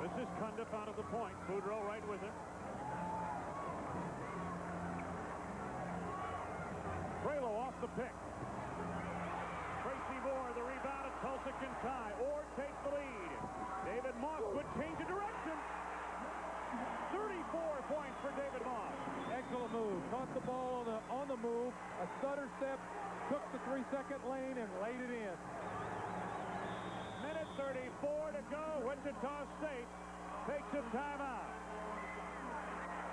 This is Cundiff out of the point. Boudreaux right with him. Prelo off the pick. Tracy Moore, the rebound, and Tulsa can tie or take the lead. David Moss would change of direction. 34 points for David Moss. Excellent move. Caught the ball on the move. A stutter step, took the 3-second lane and laid it in. Minute 34 to go. Wichita State takes a timeout.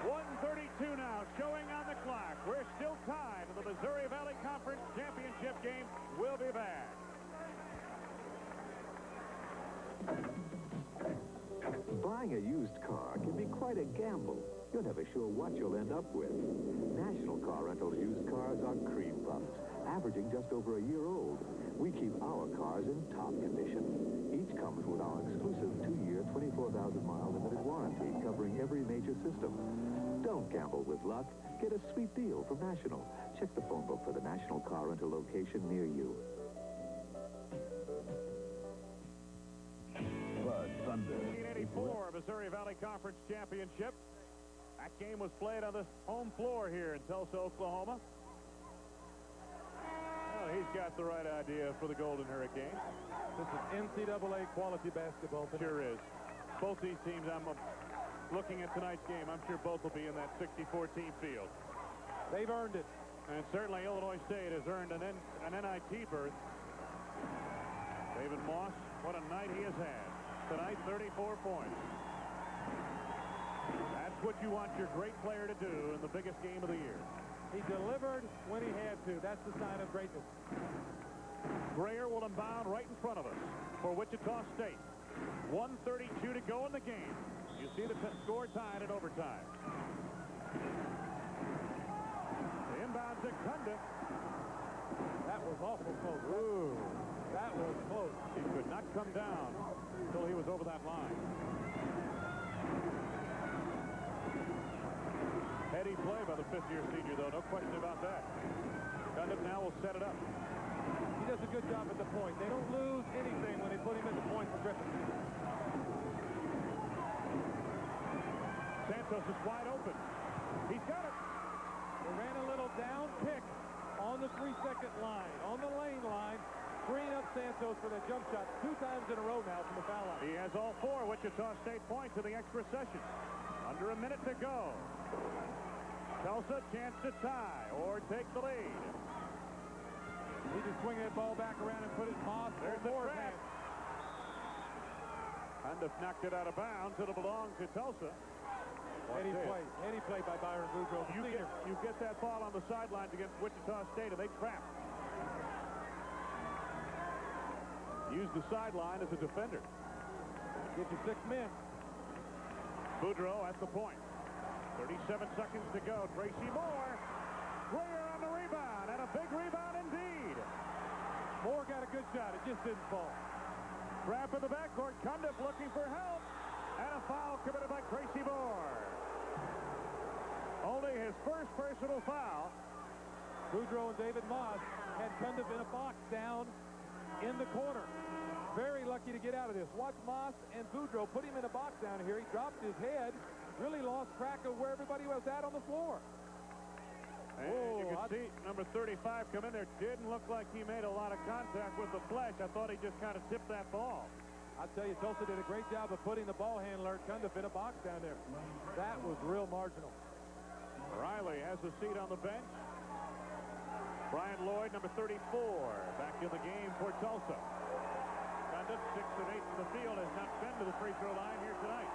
1:32 now showing on the clock. We're still tied in the Missouri Valley Conference Championship game. We'll be back. Buying a used car can be quite a gamble. You're never sure what you'll end up with. National Car Rental's used cars are cream puffs, averaging just over a year old. We keep our cars in top condition. Each which comes with our exclusive 2-year, 24,000-mile limited warranty covering every major system. Don't gamble with luck. Get a sweet deal from National. Check the phone book for the National car rental location near you. Bud Thunder. 1984 Missouri Valley Conference Championship. That game was played on the home floor here in Tulsa, Oklahoma. Well, he's got the right idea for the Golden Hurricane. This is NCAA quality basketball. Sure is. Both these teams, I'm looking at tonight's game, I'm sure both will be in that 64-team field. They've earned it. And certainly Illinois State has earned an NIT berth. David Moss, what a night he has had. Tonight, 34 points. That's what you want your great player to do in the biggest game of the year. He delivered when he had to. That's the sign of greatness. Grayer will inbound right in front of us for Wichita State. 1:32 to go in the game. You see the score tied at overtime. The inbound to Cundiff. That was awful close. Ooh. That was close. He could not come down until he was over that line. Heady play by the fifth-year senior, though. No question about that. Cundiff now will set it up. He does a good job at the point. They don't lose anything when they put him at the point for Griffin. Santos is wide open. He's got it. They ran a little down pick on the 3-second line, on the lane line, freeing up Santos for that jump shot 2 times in a row now from the foul line. He has all 4 Wichita State points in the extra session. Under a minute to go. Tulsa chance to tie or take the lead. He just swing that ball back around and put it in Moss. There's the trap. Cundiff knocked it out of bounds. It'll belong to Tulsa. Heady play by Byron Boudreaux. You get that ball on the sidelines against Wichita State, and they trap. Use the sideline as a defender. Get you 6 men. Boudreaux at the point. 37 seconds to go. Tracy Moore. Grayer on the rebound, and a big rebound indeed. Moore got a good shot. It just didn't fall. Trap in the backcourt. Cundiff looking for help. And a foul committed by Tracy Moore. Only his first personal foul. Boudreaux and David Moss had Cundiff in a box down in the corner. Very lucky to get out of this. Watch Moss and Boudreaux put him in a box down here. He dropped his head, really lost track of where everybody was at on the floor. And you can see number 35 come in there. Didn't look like he made a lot of contact with the flesh. I thought he just kind of tipped that ball. I'll tell you, Tulsa did a great job of putting the ball handler, Cundiff, in a box down there. That was real marginal. Riley has a seat on the bench. Brian Lloyd, number 34, back in the game for Tulsa. Cundiff, 6 of 8 in the field, has not been to the free throw line here tonight.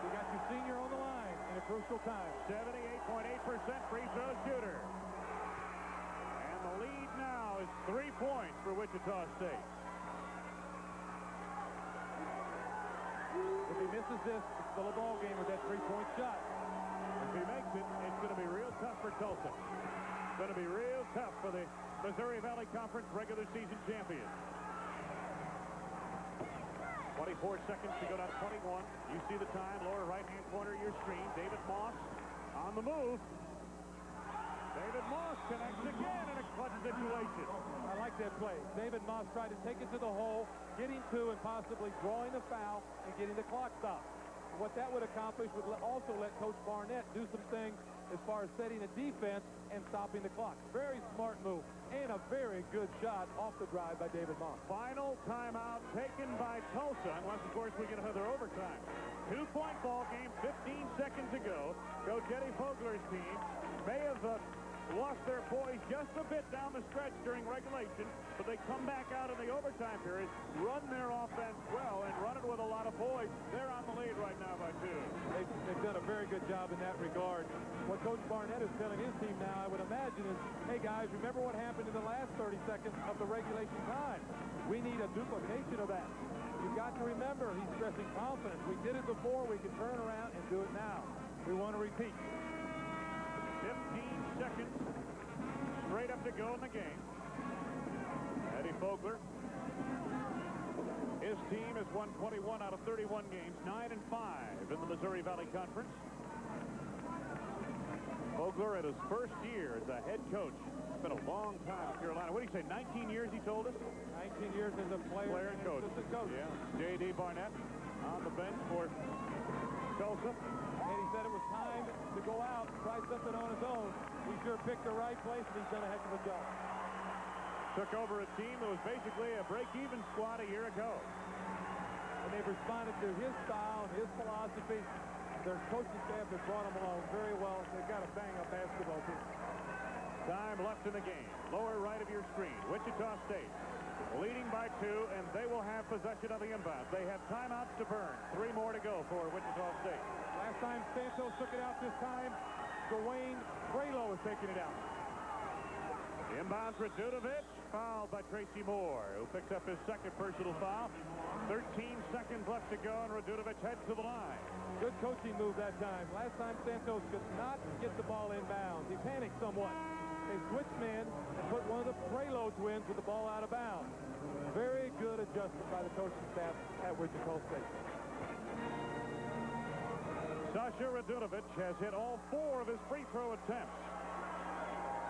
You got your senior on the line in a crucial time. 78.8% free throw shooter. And the lead now is 3 points for Wichita State. If he misses this, it's still a ball game with that 3-point shot. If he makes it, it's going to be real tough for Tulsa. It's going to be real tough for the Missouri Valley Conference regular season champions. 24 seconds to go down to 21. You see the time, lower right-hand corner of your screen. David Moss on the move. David Moss connects again in a clutch situation. I like that play. David Moss tried to take it to the hole, getting to and possibly drawing a foul and getting the clock stopped. What that would accomplish would also let Coach Barnett do some things as far as setting a defense and stopping the clock. Very smart move and a very good shot off the drive by David Moss. Final timeout taken by Tulsa, unless, of course, we get another overtime. 2-point ball game, 15 seconds to go. Coach Eddie Fogler's team may have lost their poise just a bit down the stretch during regulation, but they come back out in the overtime period, run their offense well, and run it with a lot of poise. They're on the lead right now by 2. They've done a very good job in that regard. What Coach Barnett is telling his team now, I would imagine, is, hey, guys, remember what happened in the last 30 seconds of the regulation time. We need a duplication of that. You've got to remember, he's stressing confidence. We did it before. We can turn around and do it now. We want to repeat. 15 seconds straight up to go in the game. Eddie Fogler, his team has won 21 out of 31 games, 9-5 in the Missouri Valley Conference. Vogler at his first year as a head coach. It's been a long time in Carolina. What do you say, 19 years he told us? 19 years as a player And coach. coach. Yeah. J.D. Barnett on the bench for Tulsa. And he said it was time to go out, try something on his own. He sure picked the right place, and he's done a heck of a job. Took over a team that was basically a break-even squad a year ago. And they've responded to his style and his philosophy. Their coaching staff has brought them along very well. They've got a bang-up basketball team. Time left in the game. Lower right of your screen. Wichita State leading by 2, and they will have possession of the inbound. They have timeouts to burn. 3 more to go for Wichita State. Last time Santos took it out, this time Dwayne Graylow is taking it out. Inbounds Radunovic, fouled by Tracy Moore, who picks up his second personal foul. 13 seconds left to go, and Radunovic heads to the line. Good coaching move that time. Last time Santos could not get the ball inbounds. He panicked somewhat. They switched men and put one of the Graylow twins with the ball out of bounds. Very good adjustment by the coaching staff at Wichita State. Sasha Radunovic has hit all 4 of his free throw attempts.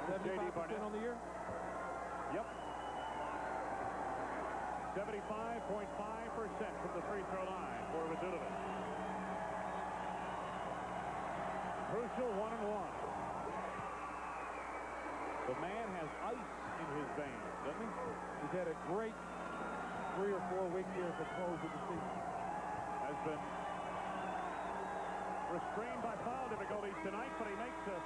75% on the year? Yep. 75.5% from the free throw line for Radunovic. Crucial 1-and-1. The man has ice in his veins, doesn't he? He's had a great 3 or 4 week here at the close of the season. Has been restrained by foul difficulties tonight, but he makes a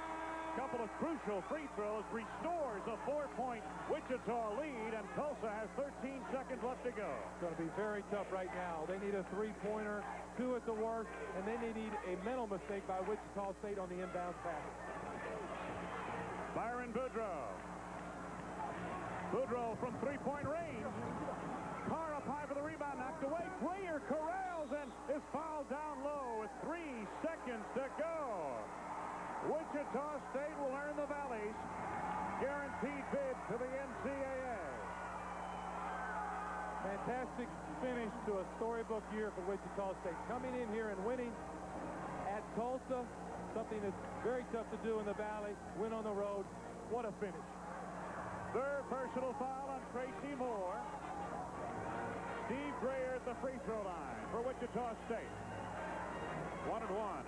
couple of crucial free throws, restores a 4-point Wichita lead, and Tulsa has 13 seconds left to go. It's going to be very tough right now. They need a 3-pointer, 2 at the worst, and then they need a mental mistake by Wichita State on the inbound pass. Byron Boudreaux. Boudreaux from 3-point range. Carr up high for the rebound, knocked away. Grayer corrals and is fouled down low with 3 seconds to go. Wichita State will earn the Valley's guaranteed bid to the NCAA. Fantastic finish to a storybook year for Wichita State. Coming in here and winning at Tulsa, something that's very tough to do in the Valley. Win on the road. What a finish. Third personal foul on Tracy Moore. Steve Grayer at the free throw line for Wichita State. 1-and-1.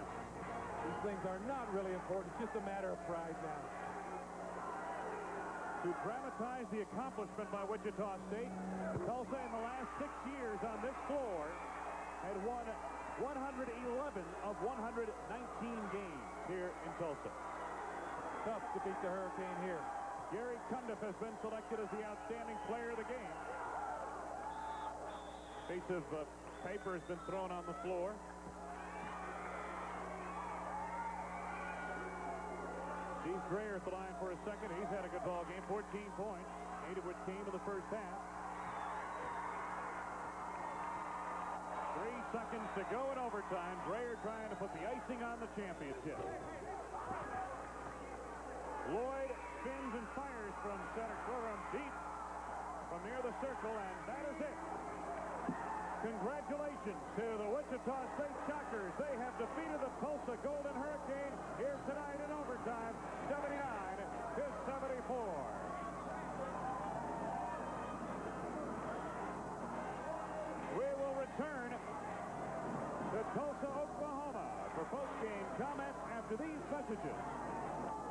These things are not really important. It's just a matter of pride now. To dramatize the accomplishment by Wichita State, Tulsa in the last 6 years on this floor had won 111 of 119 games here in Tulsa. Tough to beat the Hurricane here. Gary Cundiff has been selected as the outstanding player of the game. Piece of paper has been thrown on the floor. Steve Grayer at the line for a second. He's had a good ball game. 14 points. 8 of which came in the first half. 3 seconds to go in overtime. Grayer trying to put the icing on the championship. Lloyd spins and fires from center court deep from near the circle, and that is it. Congratulations to the Wichita State Shockers. They have defeated the Tulsa Golden Hurricane here tonight in overtime, 79-74. We will return to Tulsa, Oklahoma for post-game comments after these messages.